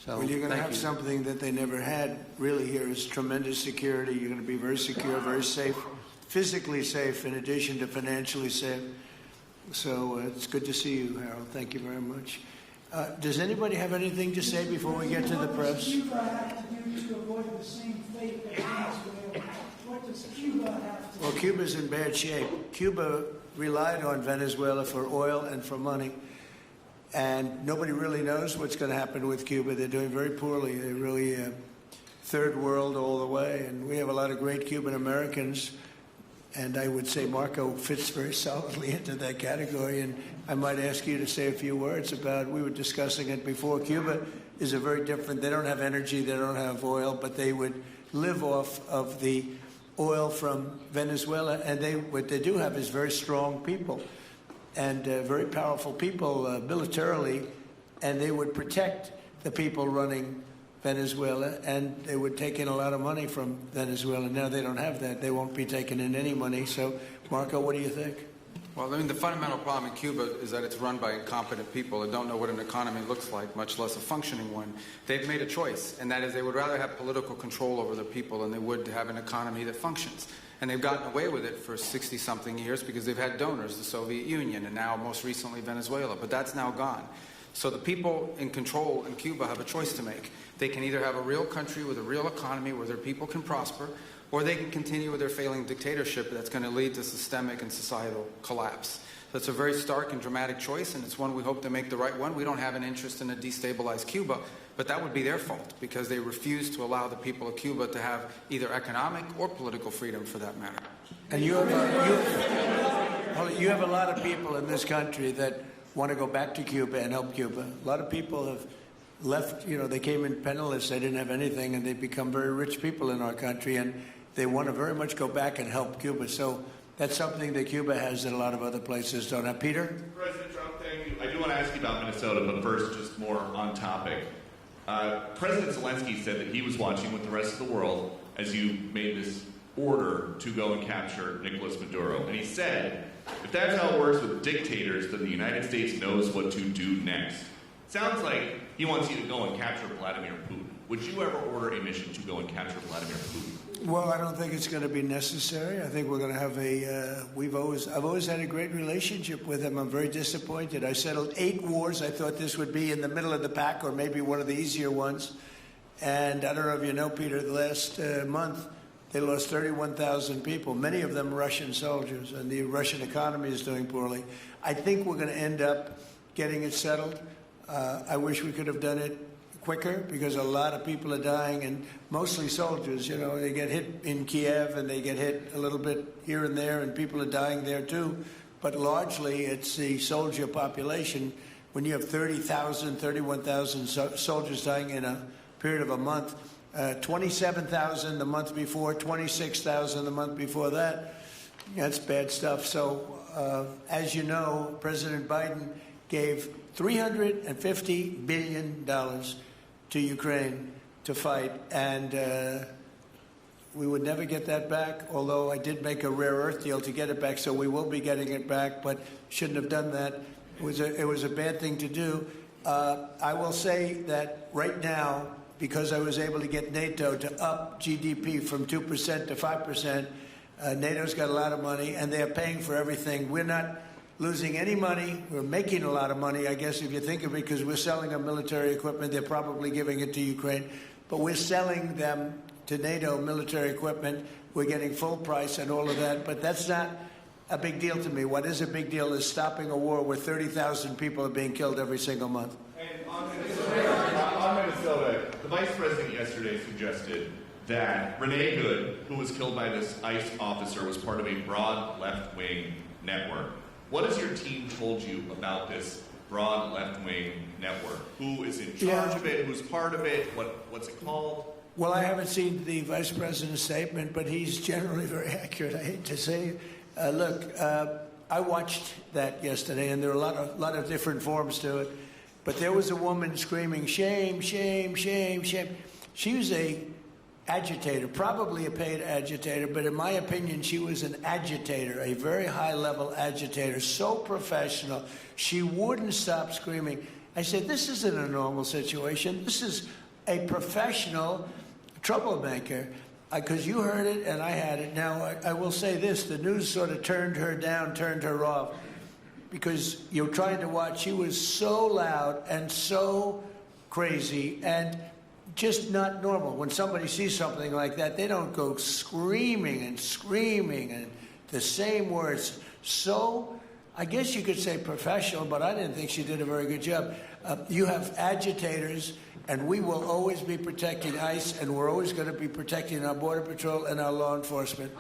So well, you're going to have something that they never had really here is tremendous security. You're going to be very secure, very safe, physically safe in addition to financially safe. So it's good to see you, Harold. Thank you very much. Does anybody have anything to say before we get to the press? What does Cuba have to do to avoid the same fate as Venezuela? What does Cuba have to do? Well, Cuba's in bad shape. Cuba relied on Venezuela for oil and for money. And nobody really knows what's going to happen with Cuba. They're doing very poorly. They're really third world all the way. And we have a lot of great Cuban Americans. And I would say Marco fits very solidly into that category. And I might ask you to say a few words about, we were discussing it before, Cuba is a very different, they don't have energy, they don't have oil, but they would live off of the oil from Venezuela. And what they do have is very strong people and very powerful people militarily, and they would protect the people running Venezuela, and they would take in a lot of money from Venezuela. Now they don't have that. They won't be taking in any money. So, Marco, what do you think? Well, the fundamental problem in Cuba is that it's run by incompetent people that don't know what an economy looks like, much less a functioning one. They've made a choice, and that is they would rather have political control over their people than they would have an economy that functions. And they've gotten away with it for 60-something years because they've had donors, the Soviet Union, and now most recently Venezuela. But that's now gone. So the people in control in Cuba have a choice to make. They can either have a real country with a real economy where their people can prosper, or they can continue with their failing dictatorship that's going to lead to systemic and societal collapse. So it's a very stark and dramatic choice, and it's one we hope to make the right one. We don't have an interest in a destabilized Cuba, but that would be their fault because they refuse to allow the people of Cuba to have either economic or political freedom for that matter. And you have a lot of people in this country that want to go back to Cuba and help Cuba. A lot of people have left, they came in penniless, they didn't have anything, and they've become very rich people in our country, and they want to very much go back and help Cuba. So that's something that Cuba has that a lot of other places don't have. Peter? President Trump, thank you. I do want to ask you about Minnesota, but first, just more on topic. President Zelensky said that he was watching with the rest of the world as you made this order to go and capture Nicolas Maduro. And he said, if that's how it works with dictators, then the United States knows what to do next. Sounds like he wants you to go and capture Vladimir Putin. Would you ever order a mission to go and capture Vladimir Putin? Well, I don't think it's going to be necessary. I think we're going to have I've always had a great relationship with him. I'm very disappointed. I settled 8 wars. I thought this would be in the middle of the pack or maybe one of the easier ones. And I don't know if you know, Peter, the last month they lost 31,000 people, many of them Russian soldiers, and the Russian economy is doing poorly. I think we're going to end up getting it settled. I wish we could have done it quicker because a lot of people are dying, and mostly soldiers. You know, they get hit in Kiev and they get hit a little bit here and there, and people are dying there too. But largely, it's the soldier population. When you have 30,000, 31,000 soldiers dying in a period of a month, 27,000 the month before, 26,000 the month before that, that's bad stuff. So, as you know, President Biden gave $350 billion to Ukraine to fight, and we would never get that back, although I did make a rare earth deal to get it back, so we will be getting it back, but shouldn't have done that. It was a bad thing to do. I will say that right now, because I was able to get NATO to up GDP from 2% to 5%, NATO's got a lot of money, and they're paying for everything. We're not losing any money. We're making a lot of money, I guess, if you think of it, because we're selling them military equipment. They're probably giving it to Ukraine. But we're selling them to NATO military equipment. We're getting full price and all of that. But that's not a big deal to me. What is a big deal is stopping a war where 30,000 people are being killed every single month. And on Minnesota, the vice president yesterday suggested that Renee Good, who was killed by this ICE officer, was part of a broad left-wing network. What has your team told you about this broad left-wing network? Who is in charge of it? Who's part of it? What's it called? Well, I haven't seen the vice president's statement, but he's generally very accurate. I hate to say it. Look, I watched that yesterday, and there are a lot of different forms to it. But there was a woman screaming, "Shame, shame, shame, shame." She was a agitator, probably a paid agitator, but in my opinion, she was an agitator, a very high-level agitator, so professional. She wouldn't stop screaming. I said, this isn't a normal situation. This is a professional troublemaker, because you heard it and I had it. Now, I will say this. The news sort of turned her down, turned her off, because you're trying to watch. She was so loud and so crazy and just not normal. When somebody sees something like that, they don't go screaming and the same words. So, I guess you could say professional, but I didn't think she did a very good job. You have agitators, and we will always be protecting ICE, and we're always going to be protecting our Border Patrol and our law enforcement.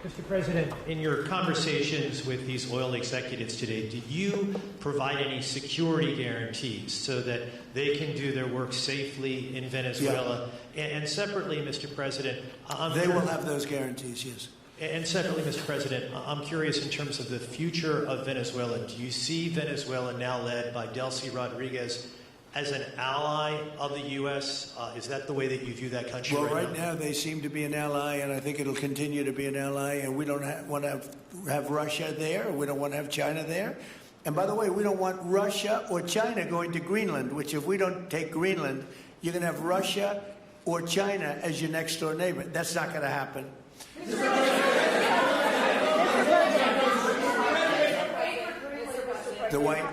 Mr. President, in your conversations with these oil executives today, did you provide any security guarantees so that they can do their work safely in Venezuela? Yeah. And separately, Mr. President, they will have those guarantees, yes. And separately, Mr. President, I'm curious in terms of the future of Venezuela. Do you see Venezuela, now led by Delcy Rodriguez, as an ally of the U.S.? Is that the way that you view that country? Well, right now they seem to be an ally, and I think it'll continue to be an ally, and we don't want to have Russia there. We don't want to have China there. And by the way, we don't want Russia or China going to Greenland, which if we don't take Greenland, you're going to have Russia or China as your next door neighbor. That's not going to happen. The white...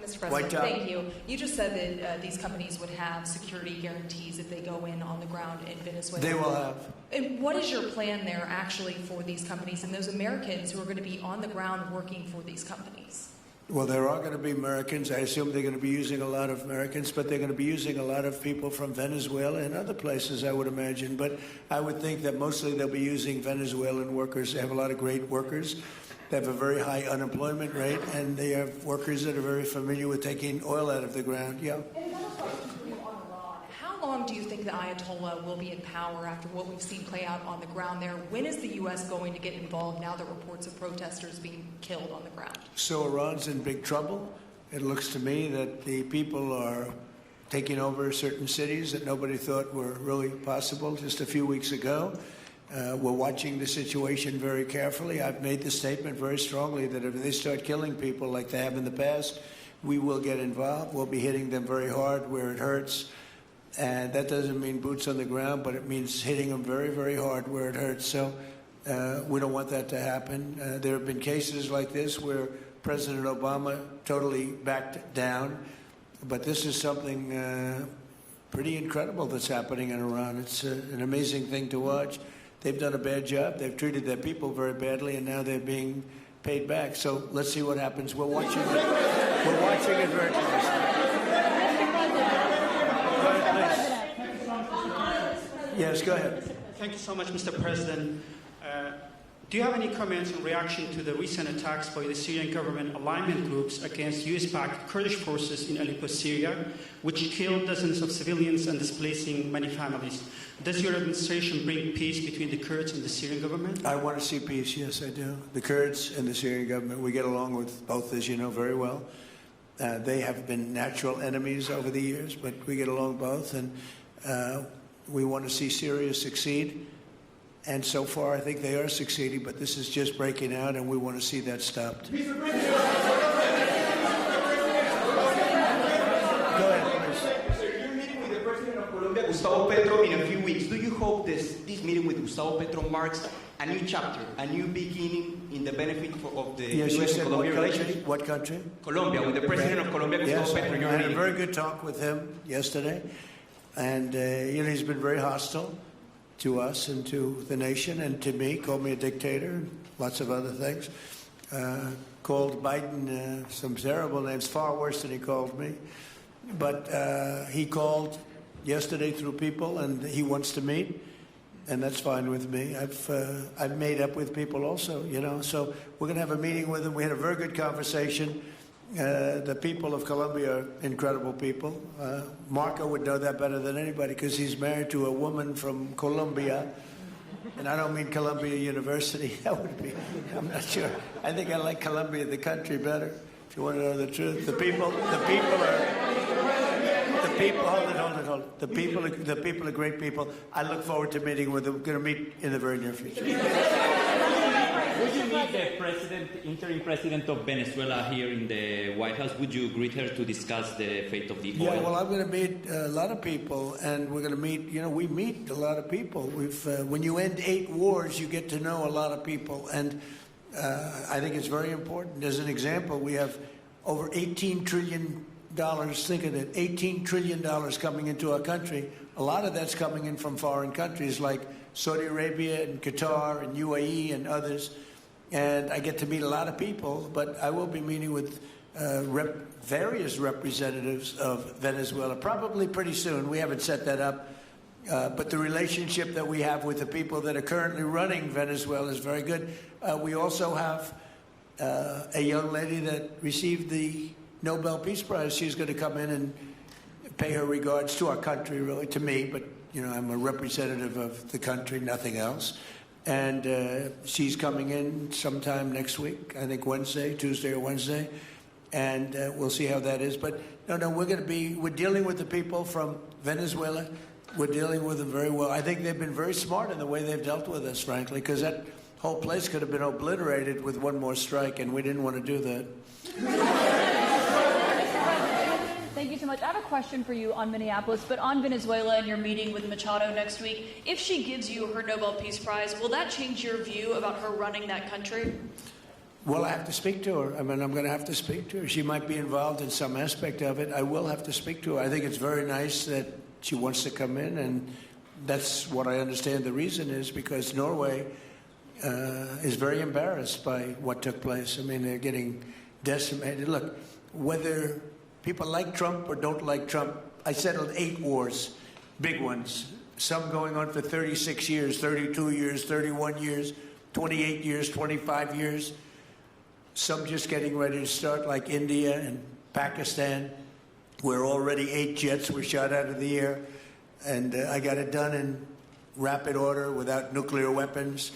Mr. President, thank you. You just said that these companies would have security guarantees if they go in on the ground in Venezuela. They will have. And what is your plan there actually for these companies and those Americans who are going to be on the ground working for these companies? Well, there are going to be Americans. I assume they're going to be using a lot of Americans, but they're going to be using a lot of people from Venezuela and other places, I would imagine. But I would think that mostly they'll be using Venezuelan workers. They have a lot of great workers. They have a very high unemployment rate, and they have workers that are very familiar with taking oil out of the ground. Yeah. How long do you think the Ayatollah will be in power after what we've seen play out on the ground there? When is the U.S. going to get involved now that reports of protesters being killed on the ground? So Iran's in big trouble. It looks to me that the people are taking over certain cities that nobody thought were really possible just a few weeks ago. We're watching the situation very carefully. I've made the statement very strongly that if they start killing people like they have in the past, we will get involved. We'll be hitting them very hard where it hurts. And that doesn't mean boots on the ground, but it means hitting them very, very hard where it hurts. So we don't want that to happen. There have been cases like this where President Obama totally backed down. But this is something pretty incredible that's happening in Iran. It's an amazing thing to watch. They've done a bad job. They've treated their people very badly, and now they're being paid back. So let's see what happens. We're watching it. We're watching it very closely. Go ahead, please. Yes, go ahead. Thank you so much, Mr. President. Do you have any comments in reaction to the recent attacks by the Syrian government alignment groups against US-backed Kurdish forces in Aleppo, Syria, which killed dozens of civilians and displacing many families? Does your administration bring peace between the Kurds and the Syrian government? I want to see peace, yes, I do. The Kurds and the Syrian government, we get along with both, as you know, very well. They have been natural enemies over the years, but we get along both, and we want to see Syria succeed. And so far, I think they are succeeding, but this is just breaking out, and we want to see that stopped. Go ahead, please. You're meeting with the President of Colombia, Gustavo Petro, in a few weeks. Do you hope this meeting with Gustavo Petro marks a new chapter, a new beginning in the benefit of the U.S. and Colombia relationship? What country? Colombia, with the President of Colombia, Gustavo Petro. I had a very good talk with him yesterday, and he's been very hostile to us and to the nation and to me, called me a dictator, and lots of other things. Called Biden some terrible names, far worse than he called me. But he called yesterday through people, and he wants to meet, and that's fine with me. I've made up with people also, so we're going to have a meeting with him. We had a very good conversation. The people of Colombia are incredible people. Marco would know that better than anybody because he's married to a woman from Colombia. And I don't mean Columbia University. That would be, I'm not sure. I think I like Colombia, the country, better, if you want to know the truth. The people hold it. The people are great people. I look forward to meeting with them. We're going to meet in the very near future. Would you meet the interim president of Venezuela here in the White House? Would you greet her to discuss the fate of the oil? Yeah, well, I'm going to meet a lot of people, and we're going to meet, we meet a lot of people. When you end 8 wars, you get to know a lot of people, and I think it's very important. As an example, we have over $18 trillion, think of it, $18 trillion coming into our country. A lot of that's coming in from foreign countries like Saudi Arabia and Qatar and UAE and others. And I get to meet a lot of people, but I will be meeting with various representatives of Venezuela probably pretty soon. We haven't set that up. But the relationship that we have with the people that are currently running Venezuela is very good. We also have a young lady that received the Nobel Peace Prize. She's going to come in and pay her regards to our country, really, to me, but I'm a representative of the country, nothing else. And she's coming in sometime next week, I think Tuesday or Wednesday, and we'll see how that is. But no, we're dealing with the people from Venezuela. We're dealing with them very well. I think they've been very smart in the way they've dealt with us, frankly, because that whole place could have been obliterated with one more strike, and we didn't want to do that. Thank you so much. I have a question for you on Minneapolis, but on Venezuela and your meeting with Machado next week. If she gives you her Nobel Peace Prize, will that change your view about her running that country? Well, I have to speak to her. I'm going to have to speak to her. She might be involved in some aspect of it. I will have to speak to her. I think it's very nice that she wants to come in, and that's what I understand the reason is, because Norway is very embarrassed by what took place. They're getting decimated. Look, whether people like Trump or don't like Trump, I settled 8 wars, big ones, some going on for 36 years, 32 years, 31 years, 28 years, 25 years, some just getting ready to start, like India and Pakistan, where already 8 jets were shot out of the air, and I got it done in rapid order without nuclear weapons.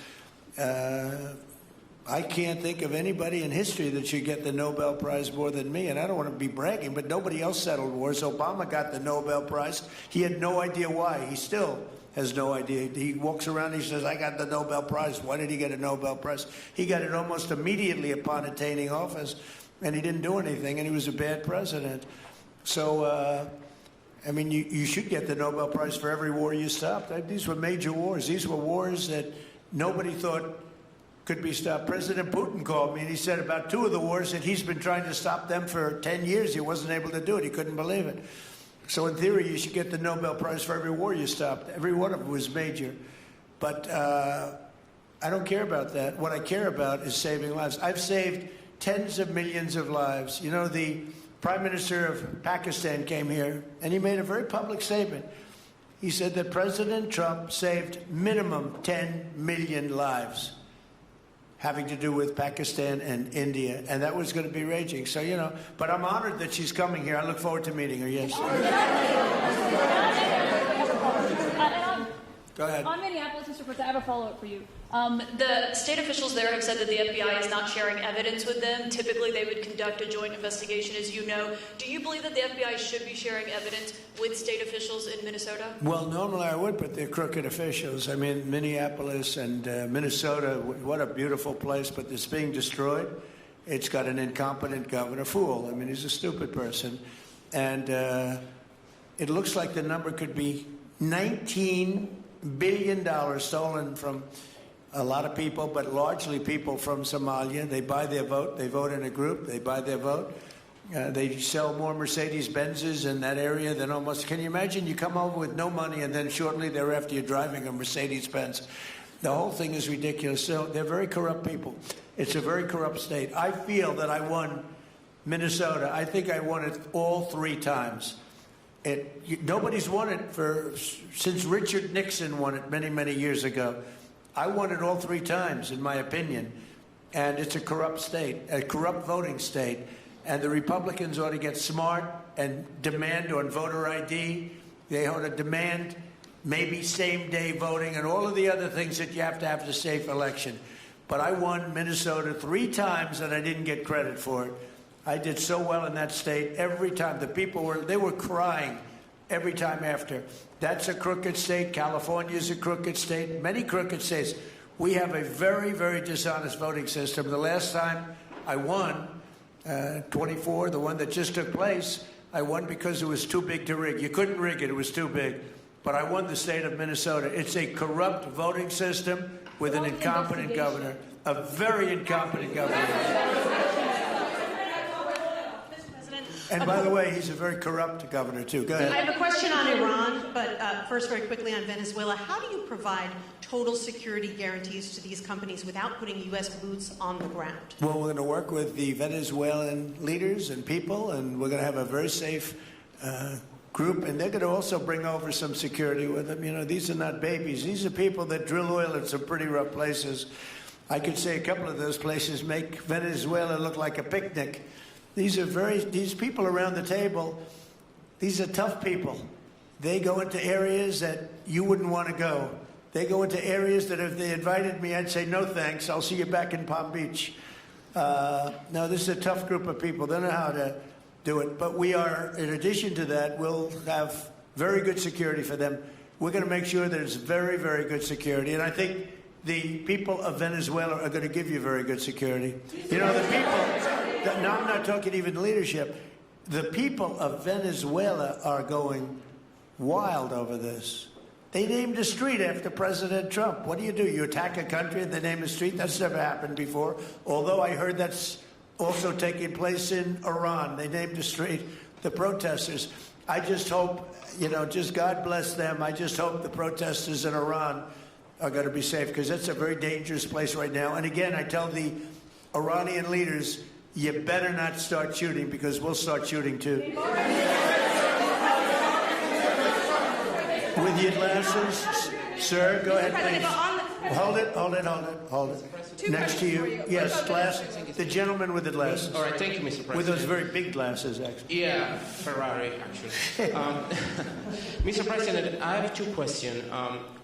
I can't think of anybody in history that should get the Nobel Prize more than me, and I don't want to be bragging, but nobody else settled wars. Obama got the Nobel Prize. He had no idea why. He still has no idea. He walks around and he says, I got the Nobel Prize. Why did he get a Nobel Prize? He got it almost immediately upon attaining office, and he didn't do anything, and he was a bad president. So, you should get the Nobel Prize for every war you stopped. These were major wars. These were wars that nobody thought could be stopped. President Putin called me, and he said about 2 of the wars that he's been trying to stop them for 10 years. He wasn't able to do it. He couldn't believe it. So in theory, you should get the Nobel Prize for every war you stopped. Every one of them was major. But I don't care about that. What I care about is saving lives. I've saved tens of millions of lives. You know, the Prime Minister of Pakistan came here, and he made a very public statement. He said that President Trump saved minimum 10 million lives having to do with Pakistan and India, and that was going to be raging. So, you know, but I'm honored that she's coming here. I look forward to meeting her, yes. Go ahead. On Minneapolis, Mr. President, I have a follow-up for you. The state officials there have said that the FBI is not sharing evidence with them. Typically, they would conduct a joint investigation, as you know. Do you believe that the FBI should be sharing evidence with state officials in Minnesota? Well, normally I would, but they're crooked officials. I mean, Minneapolis and Minnesota, what a beautiful place, but it's being destroyed. It's got an incompetent governor, fool. I mean, he's a stupid person. And it looks like the number could be $19 billion stolen from a lot of people, but largely people from Somalia. They buy their vote. They vote in a group. They buy their vote. They sell more Mercedes-Benzes in that area than almost... Can you imagine you come over with no money and then shortly thereafter you're driving a Mercedes-Benz? The whole thing is ridiculous. So they're very corrupt people. It's a very corrupt state. I feel that I won Minnesota. I think I won it all 3 times. Nobody's won it since Richard Nixon won it many, many years ago. I won it all 3 times, in my opinion. And it's a corrupt state, a corrupt voting state. And the Republicans ought to get smart and demand on voter ID. They ought to demand maybe same-day voting and all of the other things that you have to have a safe election. But I won Minnesota 3 times, and I didn't get credit for it. I did so well in that state every time. The people were crying every time after. That's a crooked state. California is a crooked state. Many crooked states. We have a very, very dishonest voting system. The last time I won, 24, the one that just took place, I won because it was too big to rig. You couldn't rig it. It was too big. But I won the state of Minnesota. It's a corrupt voting system with an incompetent governor, a very incompetent governor. And by the way, he's a very corrupt governor, too. Go ahead. I have a question on Iran, but first, very quickly on Venezuela. How do you provide total security guarantees to these companies without putting U.S. boots on the ground? Well, we're going to work with the Venezuelan leaders and people, and we're going to have a very safe group. And they're going to also bring over some security with them. You know, these are not babies. These are people that drill oil in some pretty rough places. I could say a couple of those places make Venezuela look like a picnic. These people around the table, these are tough people. They go into areas that you wouldn't want to go. They go into areas that if they invited me, I'd say, no thanks, I'll see you back in Palm Beach. No, this is a tough group of people. They know how to do it. But we are, in addition to that, we'll have very good security for them. We're going to make sure that it's very, very good security. And I think the people of Venezuela are going to give you very good security. You know, the people... Now, I'm not talking even leadership. The people of Venezuela are going wild over this. They named a street after President Trump. What do? You attack a country and they name a street? That's never happened before. Although I heard that's also taking place in Iran. They named a street, the protesters. I just hope, you know, just God bless them. I just hope the protesters in Iran are going to be safe, because that's a very dangerous place right now. And again, I tell the Iranian leaders, you better not start shooting, because we'll start shooting too. With your glasses, sir, go ahead, please. Hold it. Next to you. Yes, glasses. The gentleman with the glasses. All right, thank you, Mr. President. With those very big glasses, actually. Yeah, Ferrari, actually. Mr. President, I have 2 questions.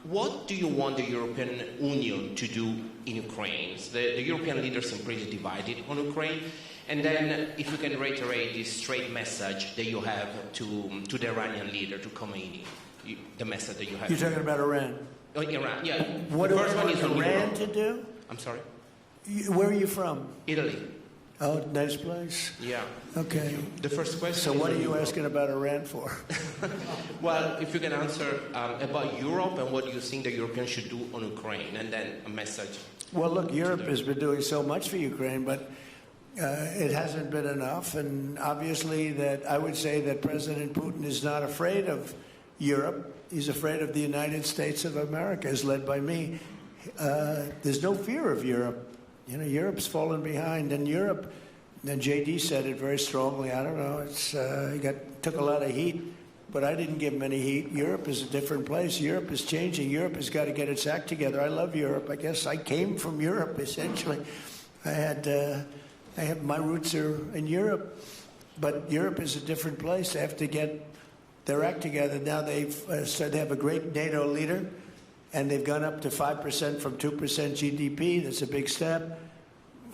What do you want the European Union to do in Ukraine? The European leaders are pretty divided on Ukraine. And then, if you can reiterate this straight message that you have to the Iranian leader, to Khomeini, the message that you have. You're talking about Iran? Oh, Iran, yeah. What the do first I one want is on Iran Europe. to do? I'm sorry? Where are you from? Italy. Oh, nice place. Yeah. Okay. The first question. So what is are you Europe. asking about Iran for? Well, if you can answer about Europe and what you think the Europeans should do on Ukraine, and then a message. Well, look, Europe has been doing so much for Ukraine, but it hasn't been enough. And obviously that I would say that President Putin is not afraid of Europe. He's afraid of the United States of America, as led by me. there's no fear of Europe. You know, Europe's fallen behind, and Europe, and JD said it very strongly. I don't know, he took a lot of heat, but I didn't give him any heat. Europe is a different place. Europe is changing. Europe has got to get its act together. I love Europe. I guess I came from Europe, essentially. I have my roots are in Europe, but Europe is a different place. They have to get their act together. Now they've said they have a great NATO leader, and they've gone up to 5% from 2% GDP. That's a big step.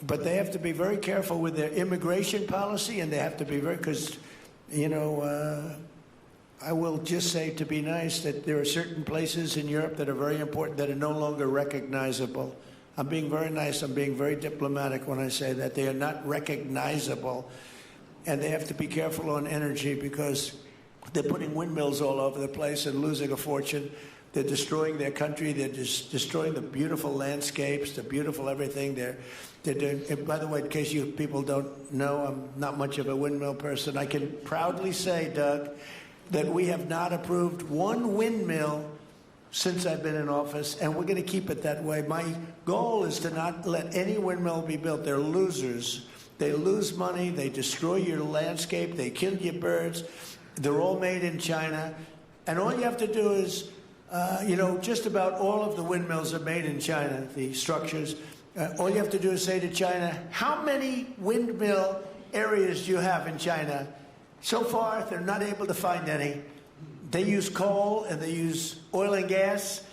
But they have to be very careful with their immigration policy, and they have to be very, because, you know, I will just say, to be nice, that there are certain places in Europe that are very important that are no longer recognizable. I'm being very nice. I'm being very diplomatic when I say that. They are not recognizable. And they have to be careful on energy because they're putting windmills all over the place and losing a fortune. They're destroying their country. They're just destroying the beautiful landscapes, the beautiful everything. They're doing, by the way, in case you people don't know, I'm not much of a windmill person. I can proudly say, Doug, that we have not approved one windmill since I've been in office, and we're going to keep it that way. My goal is to not let any windmill be built. They're losers. They lose money. They destroy your landscape. They kill your birds. They're all made in China. And all you have to do is, you know, just about all of the windmills are made in China, the structures. All you have to do is say to China, how many windmill areas do you have in China? So far, they're not able to find any. They use coal and they use oil and gas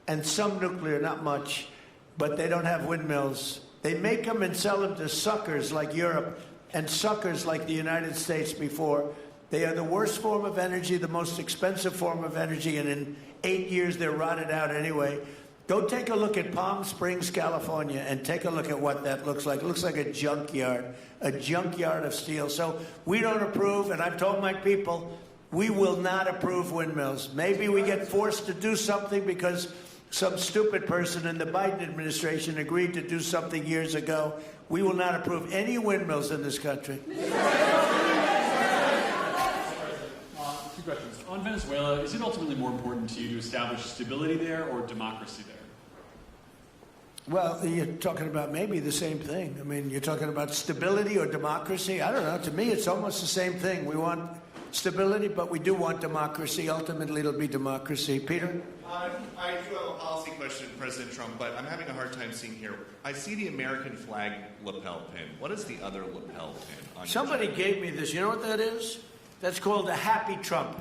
and some nuclear, not much, but they don't have windmills. They make them and sell them to suckers like Europe and suckers like the United States before. They are the worst form of energy, the most expensive form of energy, and in 8 years they're rotted out anyway. Go take a look at Palm Springs, California, and take a look at what that looks like. It looks like a junkyard of steel. So we don't approve, and I've told my people, we will not approve windmills. Maybe we get forced to do something because some stupid person in the Biden administration agreed to do something years ago. We will not approve any windmills in this country. 2 questions. On Venezuela, is it ultimately more important to you to establish stability there or democracy there? Well, you're talking about maybe the same thing. I mean, you're talking about stability or democracy. I don't know. To me, it's almost the same thing. We want stability, but we do want democracy. Ultimately, it'll be democracy. Peter? I do have a policy question, President Trump, but I'm having a hard time seeing here. I see the American flag lapel pin. What is the other lapel pin on Somebody gave me this. You know what that is? That's called a happy Trump.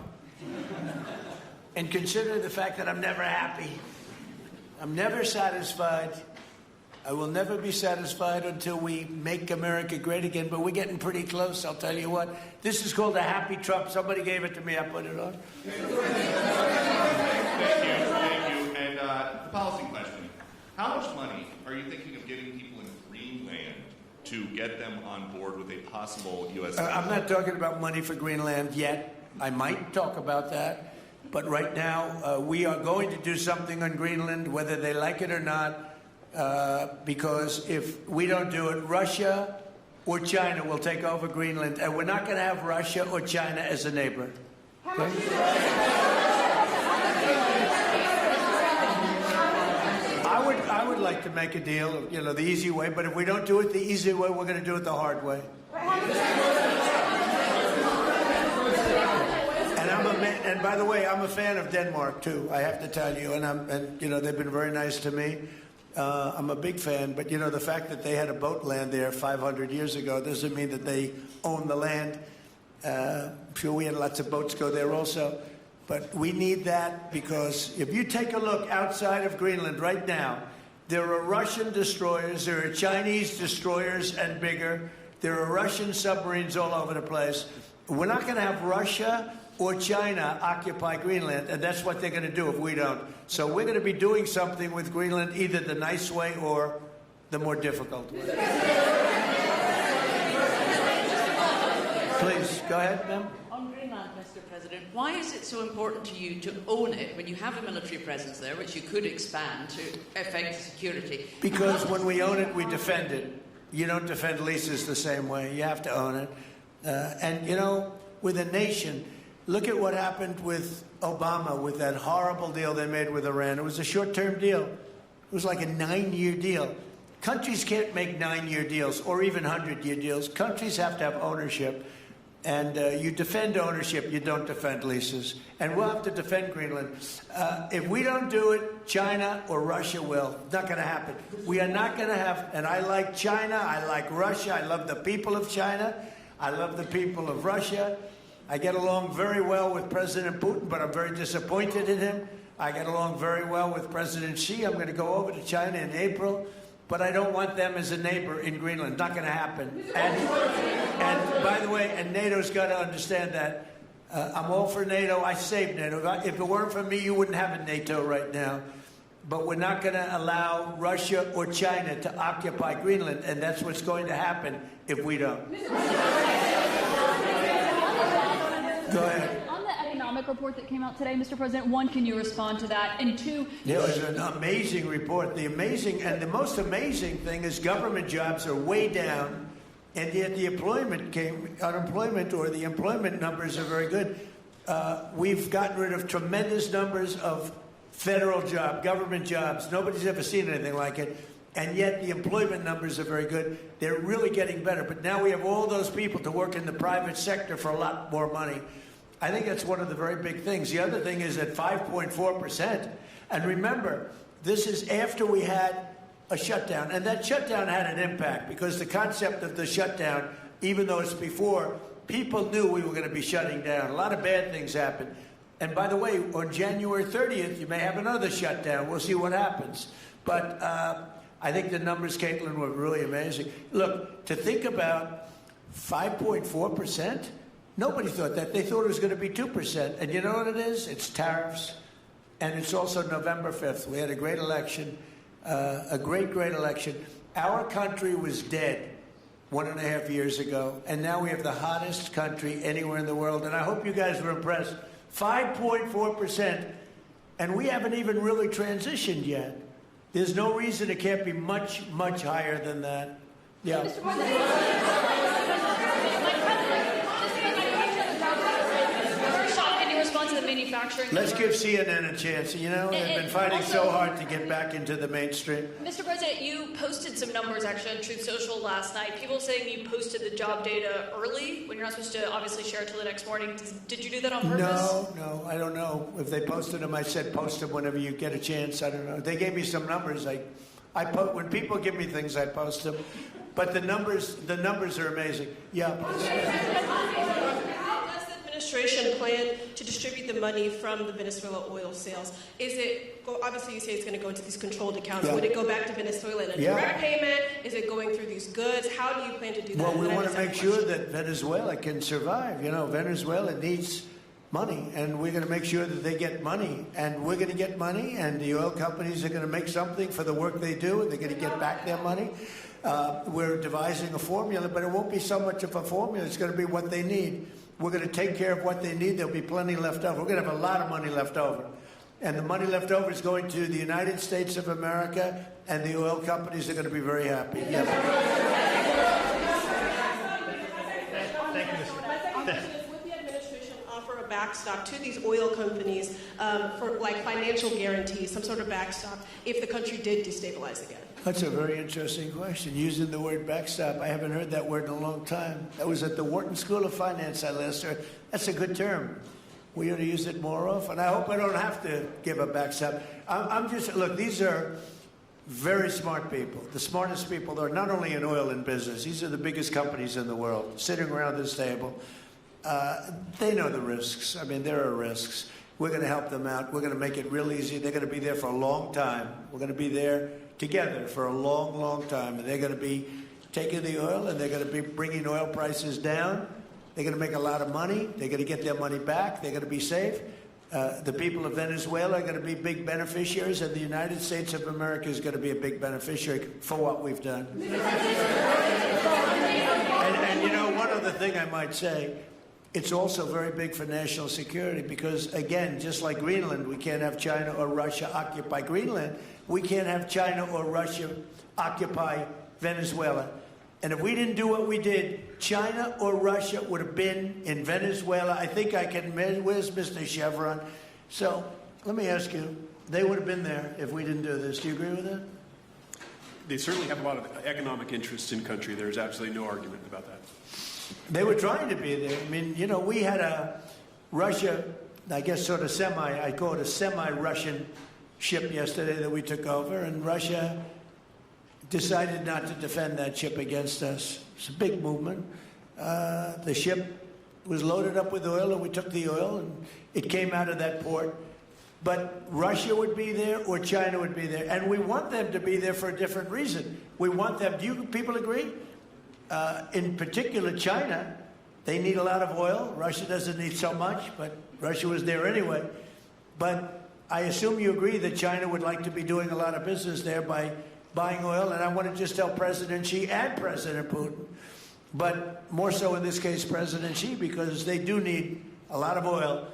And consider the fact that I'm never happy. I'm never satisfied. I will never be satisfied until we make America great again, but we're getting pretty close, I'll tell you what. This is called a happy Trump. Somebody gave it to me. I put it on. Thank you. And the policy question. How much money are you thinking of giving people in Greenland to get them on board with a possible U.S. I'm not talking about money for Greenland yet. I might talk about that. But right now, we are going to do something on Greenland, whether they like it or not, because if we don't do it, Russia or China will take over Greenland, and we're not going to have Russia or China as a neighbor. Okay? I would like to make a deal, you know, the easy way, but if we don't do it the easy way, we're going to do it the hard way. And by the way, I'm a fan of Denmark too. I have to tell you, and you know they've been very nice to me. I'm a big fan, but you know the fact that they had a boat land there 500 years ago doesn't mean that they own the land. I'm sure we had lots of boats go there also, but we need that because if you take a look outside of Greenland right now, there are Russian destroyers, there are Chinese destroyers and bigger. There are Russian submarines all over the place. We're not going to have Russia or China occupy Greenland, and that's what they're going to do if we don't. So we're going to be doing something with Greenland, either the nice way or the more difficult way. Please, go ahead, ma'am. On Greenland, Mr. President, why is it so important to you to own it when you have a military presence there, which you could expand to affect security? Because when we own it, we defend it. You don't defend leases the same way. You have to own it. And, you know, with a nation, look at what happened with Obama, with that horrible deal they made with Iran. It was a short-term deal. It was like a 9-year deal. Countries can't make 9-year deals or even 100-year deals. Countries have to have ownership. And you defend ownership, you don't defend leases. And we'll have to defend Greenland. If we don't do it, China or Russia will. It's not going to happen. We are not going to have, and I like China, I like Russia, I love the people of China, I love the people of Russia. I get along very well with President Putin, but I'm very disappointed in him. I get along very well with President Xi. I'm going to go over to China in April. But I don't want them as a neighbor in Greenland. Not going to happen. And by the way, and NATO's got to understand that. I'm all for NATO. I saved NATO. If it weren't for me, you wouldn't have a NATO right now. But we're not going to allow Russia or China to occupy Greenland, and that's what's going to happen if we don't. Go ahead. On the economic report that came out today, Mr. President, one, can you respond to that? And two, it was an amazing report. The most amazing thing is government jobs are way down, and yet the employment numbers are very good. We've gotten rid of tremendous numbers of federal government jobs. Nobody's ever seen anything like it. And yet the employment numbers are very good. They're really getting better. But now we have all those people to work in the private sector for a lot more money. I think that's one of the very big things. The other thing is at 5.4%. And remember, this is after we had a shutdown. And that shutdown had an impact because the concept of the shutdown, even though it's before, people knew we were going to be shutting down. A lot of bad things happened. And by the way, on January 30th, you may have another shutdown. We'll see what happens. But I think the numbers, Caitlin, were really amazing. Look, to think about 5.4%, nobody thought that. They thought it was going to be 2%. And you know what it is? It's tariffs. And it's also November 5th. We had a great election, a great election. Our country was dead 1.5 years ago. And now we have the hottest country anywhere in the world. And I hope you guys were impressed. 5.4%. And we haven't even really transitioned yet. There's no reason it can't be much, much higher than that. Yeah. Mr. First off, can you respond to the manufacturing? Let's give CNN a chance. You know, they've been fighting so hard to get back into the mainstream. Mr. President, you posted some numbers actually on Truth Social last night. People saying you posted the job data early when you're not supposed to obviously share it till the next morning. Did you do that on purpose? No, I don't know. If they posted them, I said post them whenever you get a chance. I don't know. They gave me some numbers. When people give me things, I post them. But the numbers are amazing. Yeah. Administration plan to distribute the money from the Venezuela oil sales? Is it, obviously you say it's going to go into these controlled accounts. Yeah. Would it go back to Venezuela in a direct payment? Is it going through these goods? How do you plan to do that? Well, we want to make sure that Venezuela can survive. You know, Venezuela needs money, and we're going to make sure that they get money. And we're going to get money, and the oil companies are going to make something for the work they do, and they're going to get back their money. We're devising a formula, but it won't be so much of a formula. It's going to be what they need. We're going to take care of what they need. There'll be plenty left over. We're going to have a lot of money left over. And the money left over is going to the United States of America, and the oil companies are going to be very happy. Yes. Thank you, Mr. Would the administration offer a backstop to these oil companies for like financial guarantees, some sort of backstop, if the country did destabilize again? That's a very interesting question. Using the word backstop, I haven't heard that word in a long time. That was at the Wharton School of Finance I last heard. That's a good term. We ought to use it more often. I hope I don't have to give a backstop. Look, these are very smart people, the smartest people. They're not only in oil and business. These are the biggest companies in the world sitting around this table. They know the risks. I mean, there are risks. We're going to help them out. We're going to make it real easy. They're going to be there for a long time. We're going to be there together for a long, long time. And they're going to be taking the oil, and they're going to be bringing oil prices down. They're going to make a lot of money. They're going to get their money back. They're going to be safe. The people of Venezuela are going to be big beneficiaries, and the United States of America is going to be a big beneficiary for what we've done. And you know, one other thing I might say, it's also very big for national security because, again, just like Greenland, we can't have China or Russia occupy Greenland. We can't have China or Russia occupy Venezuela. And if we didn't do what we did, China or Russia would have been in Venezuela. I think I can, where's Mr. Chevron? So let me ask you, they would have been there if we didn't do this. Do you agree with that? They certainly have a lot of economic interests in country. There's absolutely no argument about that. They were trying to be there. I mean, we had a Russia, I guess sort of I call it a semi-Russian ship yesterday that we took over, and Russia decided not to defend that ship against us. It's a big movement. The ship was loaded up with oil, and we took the oil, and it came out of that port. But Russia would be there or China would be there. And we want them to be there for a different reason. We want them, do you people agree? In particular, China, they need a lot of oil. Russia doesn't need so much, but Russia was there anyway. But I assume you agree that China would like to be doing a lot of business there by buying oil. And I want to just tell President Xi and President Putin, but more so in this case, President Xi, because they do need a lot of oil.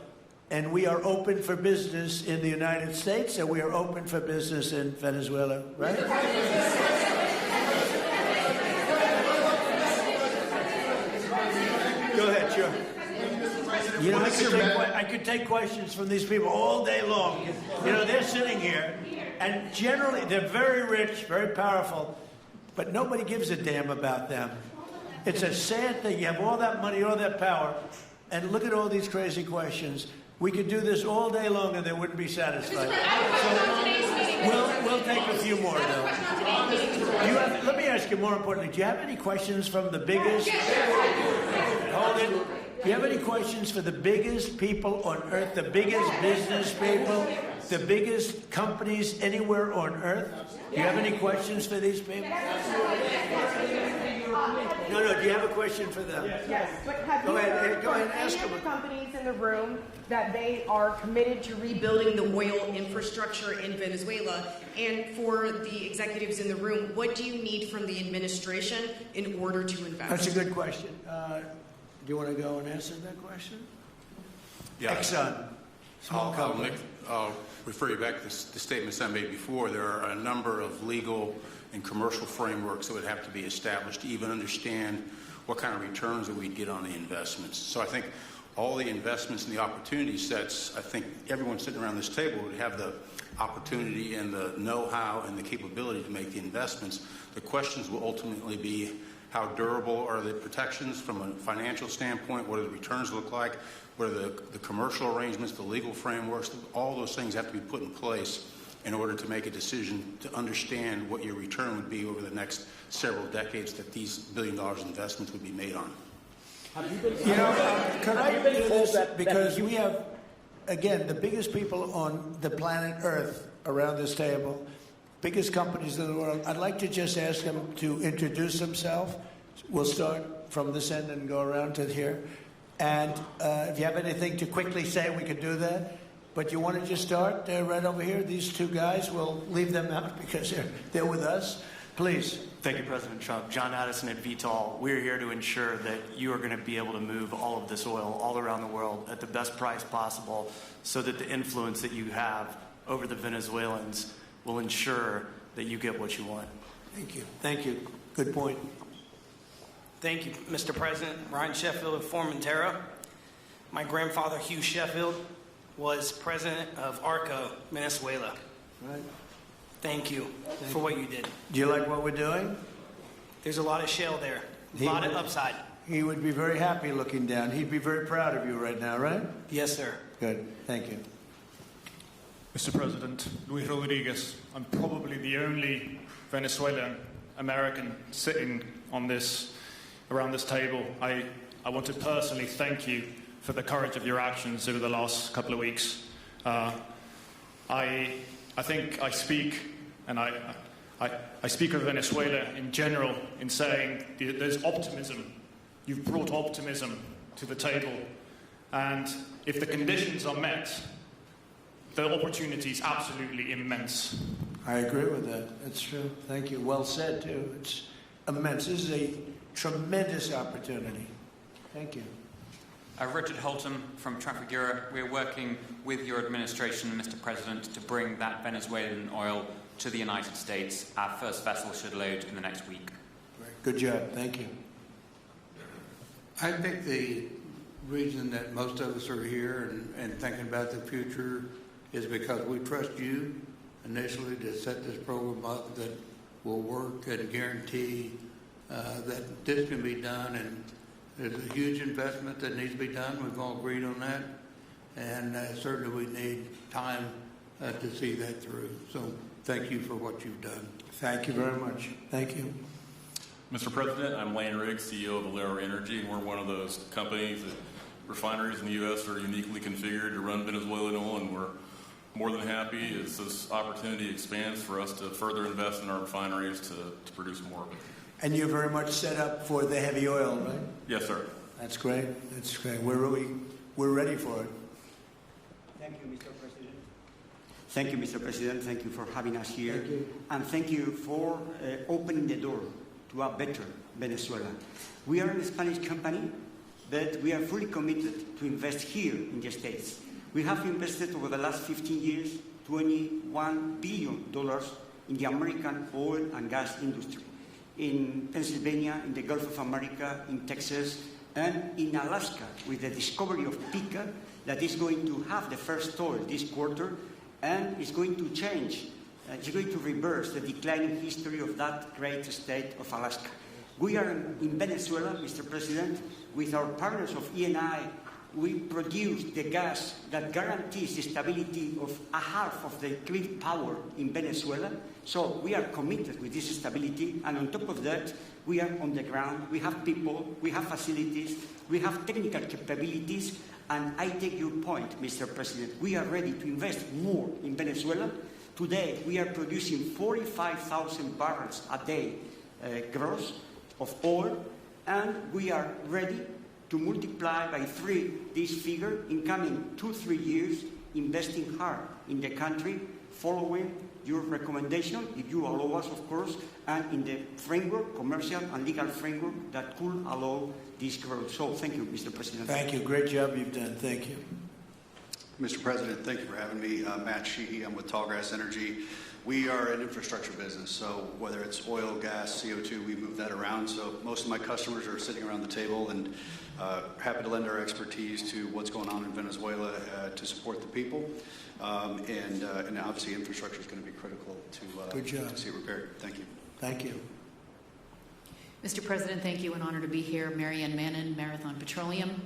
And we are open for business in the United States, and we are open for business in Venezuela, right? Go ahead, sure. I could take questions from these people all day long. They're sitting here, and generally they're very rich, very powerful, but nobody gives a damn about them. It's a sad thing. You have all that money, all that power, and look at all these crazy questions. We could do this all day long and they wouldn't be satisfied. So we'll take a few more, though. Let me ask you more importantly, do you have any questions from the biggest... Hold it. Do you have any questions for the biggest people on earth, the biggest business people, the biggest companies anywhere on earth? Do you have any questions for these people? No, do you have a question for them? Yes. But have go you ahead, heard from ask any them. of the companies in the room that they are committed to rebuilding the oil infrastructure in Venezuela? And for the executives in the room, what do you need from the administration in order to invest? That's a good question. Do you want to go and answer that question? Yeah. Exxon, small company. I'll refer you back to the statements I made before. There are a number of legal and commercial frameworks that would have to be established to even understand what kind of returns that we'd get on the investments. So I think all the investments and the opportunity sets, I think everyone sitting around this table would have the opportunity and the know-how and the capability to make the investments. The questions will ultimately be how durable are the protections from a financial standpoint, what do the returns look like, what are the commercial arrangements, the legal frameworks, all those things have to be put in place in order to make a decision to understand what your return would be over the next several decades that these $1 billion investments would be made on. Could I do this? Because we have, again, the biggest people on the planet Earth around this table, biggest companies in the world. I'd like to just ask them to introduce themselves. We'll start from this end and go around to here. And if you have anything to quickly say, we could do that. But you want to just start right over here? These two guys, we'll leave them out because they're with us. Please. Thank you, President Trump. John Addison at VTOL. We're here to ensure that you are going to be able to move all of this oil all around the world at the best price possible so that the influence that you have over the Venezuelans will ensure that you get what you want. Thank you. Thank you. Good point. Thank you, Mr. President. Ryan Sheffield of Formentera. My grandfather, Hugh Sheffield, was president of ARCO, Venezuela. Right. Thank you for what you did. Do you like what we're doing? There's a lot of shale there, a lot of upside. He would be very happy looking down. He'd be very proud of you right now, right? Yes, sir. Good. Thank you. Mr. President, Luis Rodriguez, I'm probably the only Venezuelan American sitting on around this table. I want to personally thank you for the courage of your actions over the last couple of weeks. I think I speak, and I speak of Venezuela in general in saying there's optimism. You've brought optimism to the table, and if the conditions are met, the opportunity is absolutely immense. I agree with that. That's true. Thank you. Well said, too. It's immense. This is a tremendous opportunity. Thank you. Richard Holton from Trafigura. We're working with your administration, Mr. President, to bring that Venezuelan oil to the United States. Our first vessel should load in the next week. Good job. Thank you. I think the reason that most of us are here and thinking about the future is because we trust you initially to set this program up that will work and guarantee that this can be done. And there's a huge investment that needs to be done. We've all agreed on that. And certainly we need time to see that through. So thank you for what you've done. Thank you very much. Thank you. Mr. President, I'm Lane Riggs, CEO of Valero Energy, and we're one of those companies that refineries in the U.S. are uniquely configured to run Venezuelan oil, and we're more than happy as this opportunity expands for us to further invest in our refineries to produce more of it. And you're very much set up for the heavy oil, right? Yes, sir. That's great. That's great. We're ready for it. Thank you, Mr. President. Thank you, Mr. President. Thank you for having us here. Thank you. And thank you for opening the door to a better Venezuela. We are a Spanish company, but we are fully committed to invest here in the States. We have invested over the last 15 years $21 billion in the American oil and gas industry, in Pennsylvania, in the Gulf of America, in Texas, and in Alaska, with the discovery of Pica that is going to have the first oil this quarter, and is going to change. It's going to reverse the declining history of that great state of Alaska. We are in Venezuela, Mr. President, with our partners of ENI. We produce the gas that guarantees the stability of a half of the grid power in Venezuela. So we are committed with this stability, and on top of that, we are on the ground. We have people, we have facilities, we have technical capabilities, and I take your point, Mr. President. We are ready to invest more in Venezuela. Today, we are producing 45,000 barrels a day gross of oil, and we are ready to multiply by 3 this figure in coming 2-3 years, investing hard in the country, following your recommendation, if you allow us, of course, and in the framework, commercial and legal framework that could allow this growth. So thank you, Mr. President. Thank you. Great job you've done. Thank you. Mr. President, thank you for having me. Matt Sheehy, I'm with Tallgrass Energy. We are an infrastructure business, so whether it's oil, gas, CO2, we move that around. So most of my customers are sitting around the table and happy to lend our expertise to what's going on in Venezuela to support the people. And obviously infrastructure is going to be critical to see it repaired. Thank you. Thank you. Mr. President, thank you. An honor to be here. Marianne Mannon, Marathon Petroleum.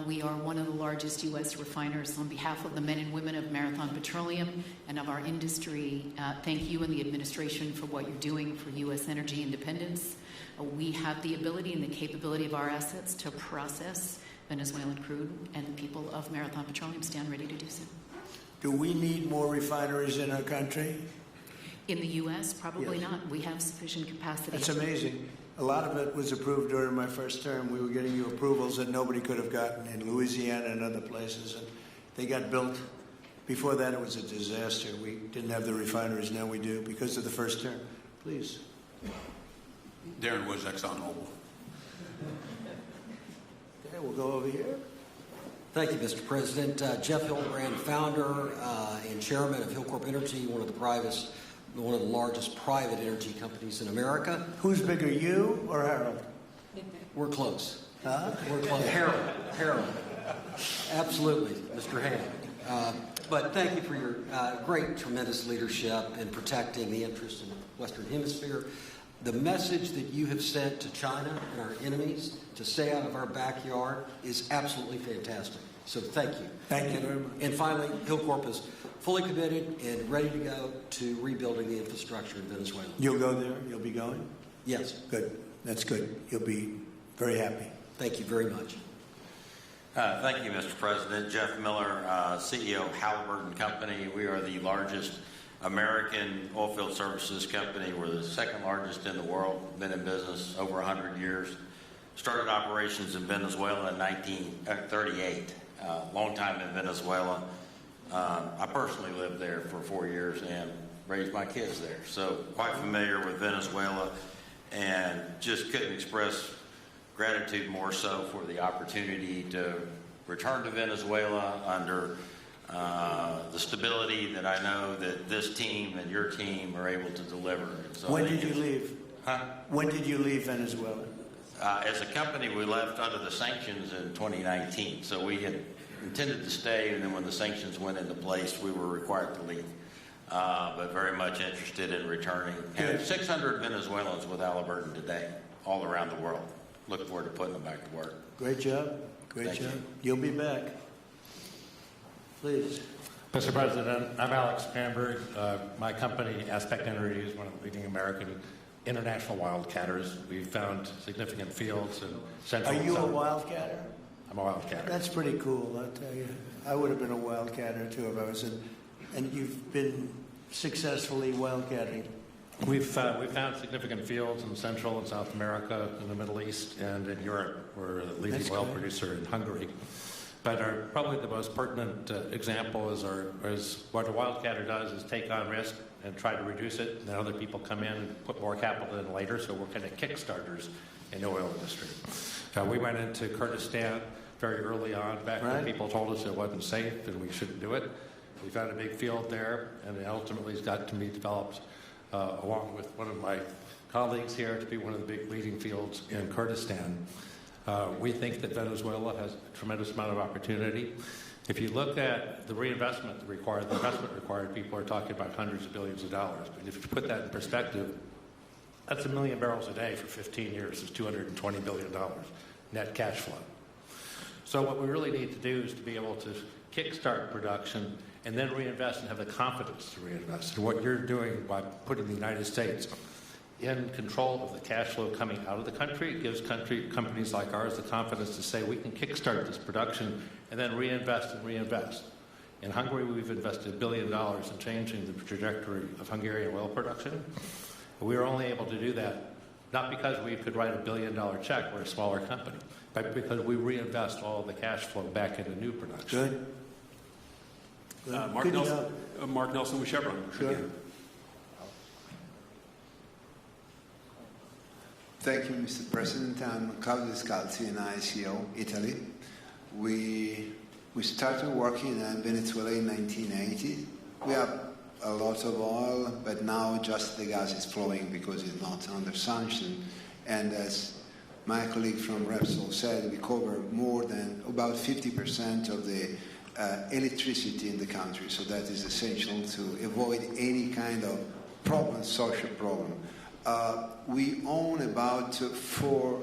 We are one of the largest U.S. refiners. On behalf of the men and women of Marathon Petroleum and of our industry, thank you and the administration for what you're doing for U.S. energy independence. We have the ability and the capability of our assets to process Venezuelan crude, and the people of Marathon Petroleum stand ready to do so. Do we need more refineries in our country? In the U.S., probably not. We have sufficient capacity. That's amazing. A lot of it was approved during my first term. We were getting you approvals that nobody could have gotten in Louisiana and other places, and they got built. Before that, it was a disaster. We didn't have the refineries. Now we do because of the first term. Please. Darren Woods, ExxonMobil. Okay, we'll go over here. Thank you, Mr. President. Jeff Hildebrand, founder and chairman of Hillcorp Energy, one of the largest private energy companies in America. Who's bigger, you or Harold? We're close. Huh? We're close. Harold. Absolutely, Mr. Hand. But thank you for your great, tremendous leadership in protecting the interests of the Western Hemisphere. The message that you have sent to China and our enemies to stay out of our backyard is absolutely fantastic. So thank you. Thank you very much. And finally, Hillcorp is fully committed and ready to go to rebuilding the infrastructure in Venezuela. You'll go there? You'll be going? Yes. Good. That's good. You'll be very happy. Thank you very much. Thank you, Mr. President. Jeff Miller, CEO of Halliburton Company. We are the largest American oilfield services company. We're the second largest in the world. Been in business over 100 years. Started operations in Venezuela in 1938. Long time in Venezuela. I personally lived there for 4 years and raised my kids there. So quite familiar with Venezuela, and just couldn't express gratitude more so for the opportunity to return to Venezuela under the stability that I know that this team and your team are able to deliver. So when did you leave? Huh? When did you leave Venezuela? As a company, we left under the sanctions in 2019. So we had intended to stay, and then when the sanctions went into place, we were required to leave. But very much interested in returning. And 600 Venezuelans with Halliburton today, all around the world. Look forward to putting them back to work. Great job. Great job. You'll be back. Please. Mr. President, I'm Alex Bamberg. My company, Aspect Energy, is one of the leading American international wildcatters. We've found significant fields in central. Are you a wildcatter? I'm a wildcatter. That's pretty cool, I'll tell you. I would have been a wildcatter too if I was in. And you've been successfully wildcatting. We've found significant fields in Central and South America, in the Middle East, and in Europe. We're a leading oil producer in Hungary. But probably the most pertinent example is what a wildcatter does is take on risk and try to reduce it, and then other people come in and put more capital in later, so we're kind of kickstarters in the oil industry. We went into Kurdistan very early on, back when people told us it wasn't safe and we shouldn't do it. We found a big field there, and it ultimately has got to be developed along with one of my colleagues here to be one of the big leading fields in Kurdistan. We think that Venezuela has a tremendous amount of opportunity. If you look at the reinvestment required, the investment required, people are talking about hundreds of billions of dollars. But if you put that in perspective, that's 1 million barrels a day for 15 years. It's $220 billion net cash flow. So what we really need to do is to be able to kickstart production and then reinvest and have the confidence to reinvest. And what you're doing by putting the United States in control of the cash flow coming out of the country gives companies like ours the confidence to say we can kickstart this production and then reinvest and reinvest. In Hungary, we've invested $1 billion in changing the trajectory of Hungarian oil production. We were only able to do that not because we could write $1 billion check, we're a smaller company, but because we reinvest all of the cash flow back into new production. Good. Mark Nelson with Chevron. Sure. Again. Thank you, Mr. President. I'm Claudio Scalzi, and I CEO Italy. We started working in Venezuela in 1980. We have a lot of oil, but now just the gas is flowing because it's not under sanction. And as my colleague from Repsol said, we cover more than about 50% of the electricity in the country. So that is essential to avoid any kind of problem, social problem. We own about 4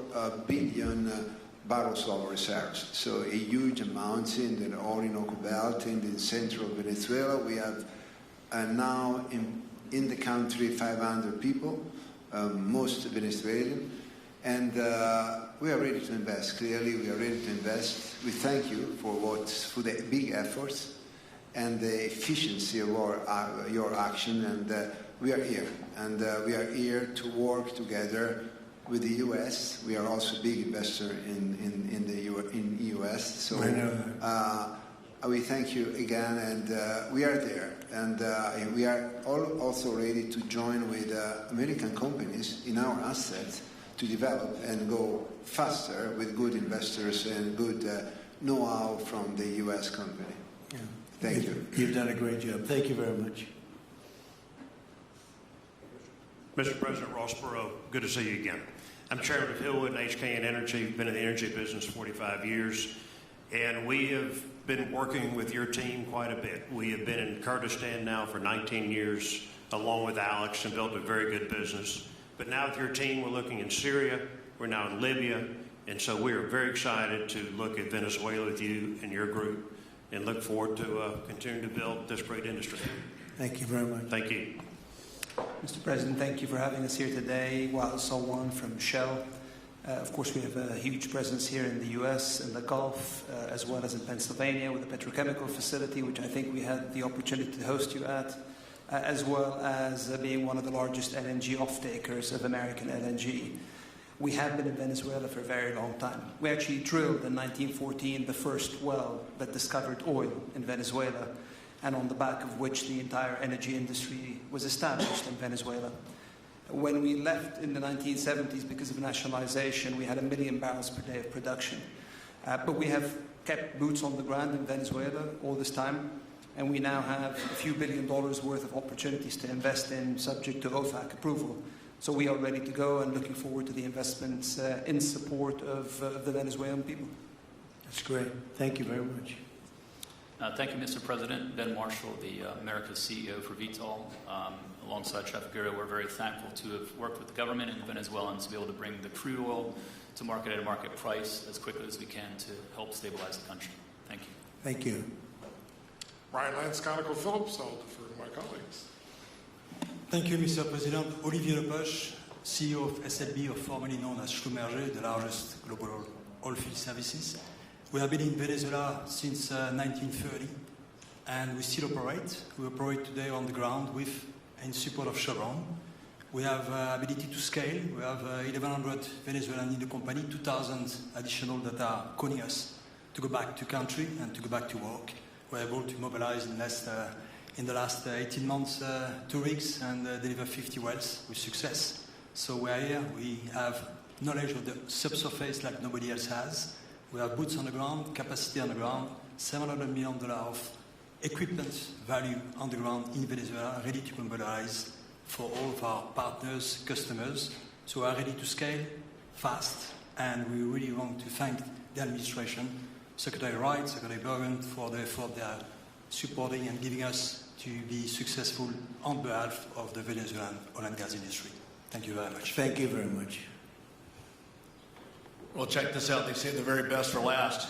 billion barrels of reserves, so a huge amount in the Orinoco Belt, in the central Venezuela. We have now in the country 500 people, most Venezuelan, and we are ready to invest. Clearly, we are ready to invest. We thank you for the big efforts and the efficiency of your action, and we are here. And we are here to work together with the U.S. We are also a big investor in the U.S. So we thank you again, and we are there. And we are also ready to join with American companies in our assets to develop and go faster with good investors and good know-how from the U.S. company. Yeah. Thank you. You've done a great job. Thank you very much. Mr. President Ross Perot, good to see you again. I'm chairman of Hillwood and HKN Energy, been in the energy business 45 years, and we have been working with your team quite a bit. We have been in Kurdistan now for 19 years, along with Alex, and built a very good business. But now with your team, we're looking in Syria, we're now in Libya, and so we are very excited to look at Venezuela with you and your group, and look forward to continuing to build this great industry. Thank you very much. Thank you. Mr. President, thank you for having us here today. Wael Salwan from Shell. Of course, we have a huge presence here in the U.S. and the Gulf, as well as in Pennsylvania with a petrochemical facility, which I think we had the opportunity to host you at, as well as being one of the largest LNG off-takers of American LNG. We have been in Venezuela for a very long time. We actually drilled in 1914 the first well that discovered oil in Venezuela, and on the back of which the entire energy industry was established in Venezuela. When we left in the 1970s because of nationalization, we had 1 million barrels per day of production. But we have kept boots on the ground in Venezuela all this time, and we now have a few $1 billion worth of opportunities to invest in, subject to OFAC approval. So we are ready to go and looking forward to the investments in support of the Venezuelan people. That's great. Thank you very much. Thank you, Mr. President. Ben Marshall, the America's CEO for Vitol. Alongside Trafigura, we're very thankful to have worked with the government and the Venezuelans to be able to bring the crude oil to market at a market price as quickly as we can to help stabilize the country. Thank you. Thank you. Brian Lance, ConocoPhillips. I'll defer to my colleagues. Thank you, Mr. President. Olivier Lepoche, CEO of SLB, or formerly known as Schlumberger, the largest global oilfield services. We have been in Venezuela since 1930, and we still operate. We operate today on the ground with, in support of Chevron. We have ability to scale. We have 1,100 Venezuelans in the company, 2,000 additional that are calling us to go back to country and to go back to work. We're able to mobilize in the last 18 months 2 rigs and deliver 50 wells with success. So we are here. We have knowledge of the subsurface like nobody else has. We have boots on the ground, capacity on the ground, $700 million of equipment value on the ground in Venezuela, ready to mobilize for all of our partners, customers. So we are ready to scale fast, and we really want to thank the administration, Secretary Wright, Secretary Bergen, for the effort they are supporting and giving us to be successful on behalf of the Venezuelan oil and gas industry. Thank you very much. Thank you very much. Well, check this out. They say the very best for last.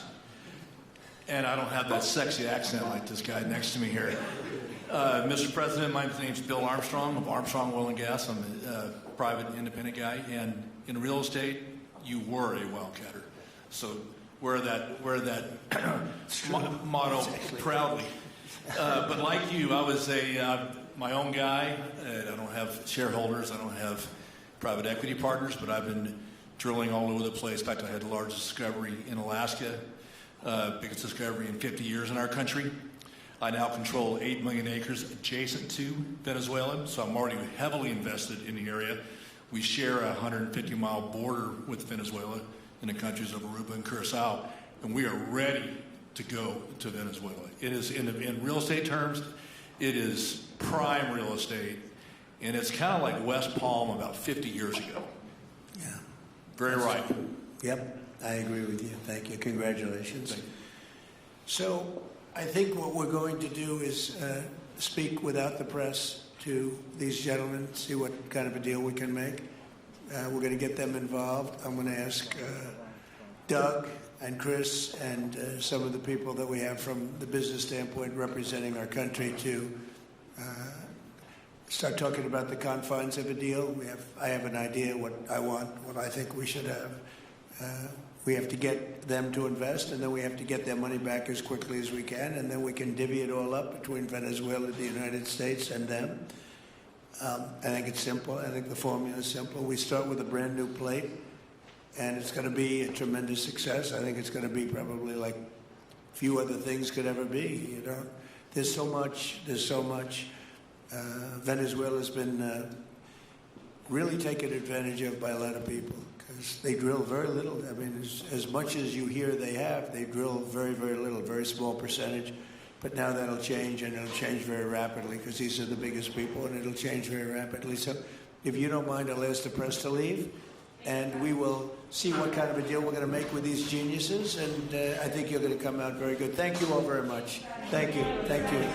And I don't have that sexy accent like this guy next to me here. Mr. President, my name's Bill Armstrong of Armstrong Oil and Gas. I'm a private independent guy. And in real estate, you were a wildcatter. So wear that motto proudly. But like you, I was my own guy. I don't have shareholders. I don't have private equity partners, but I've been drilling all over the place. In fact, I had the largest discovery in Alaska, biggest discovery in 50 years in our country. I now control 8 million acres adjacent to Venezuela, so I'm already heavily invested in the area. We share a 150-mile border with Venezuela in the countries of Aruba and Curacao, and we are ready to go to Venezuela. It is, in real estate terms, it is prime real estate, and it's kind of like West Palm about 50 years ago. Yeah. Very right. Yep, I agree with you. Thank you. Congratulations. So I think what we're going to do is speak without the press to these gentlemen, see what kind of a deal we can make. We're going to get them involved. I'm going to ask Doug and Chris and some of the people that we have from the business standpoint representing our country to start talking about the confines of a deal. I have an idea what I want, what I think we should have. We have to get them to invest, and then we have to get their money back as quickly as we can, and then we can divvy it all up between Venezuela, the United States, and them. I think it's simple. I think the formula is simple. We start with a brand new plate, and it's going to be a tremendous success. I think it's going to be probably like few other things could ever be. You know, there's so much. Venezuela's been really taken advantage of by a lot of people because they drill very little. I mean, as much as you hear they drill very, very little, very small percentage. But now that'll change, and it'll change very rapidly because these are the biggest people, and it'll change very rapidly. So if you don't mind, I'll ask the press to leave, and we will see what kind of a deal we're going to make with these geniuses, and I think you're going to come out very good. Thank you all very much. Thank you. Thank you.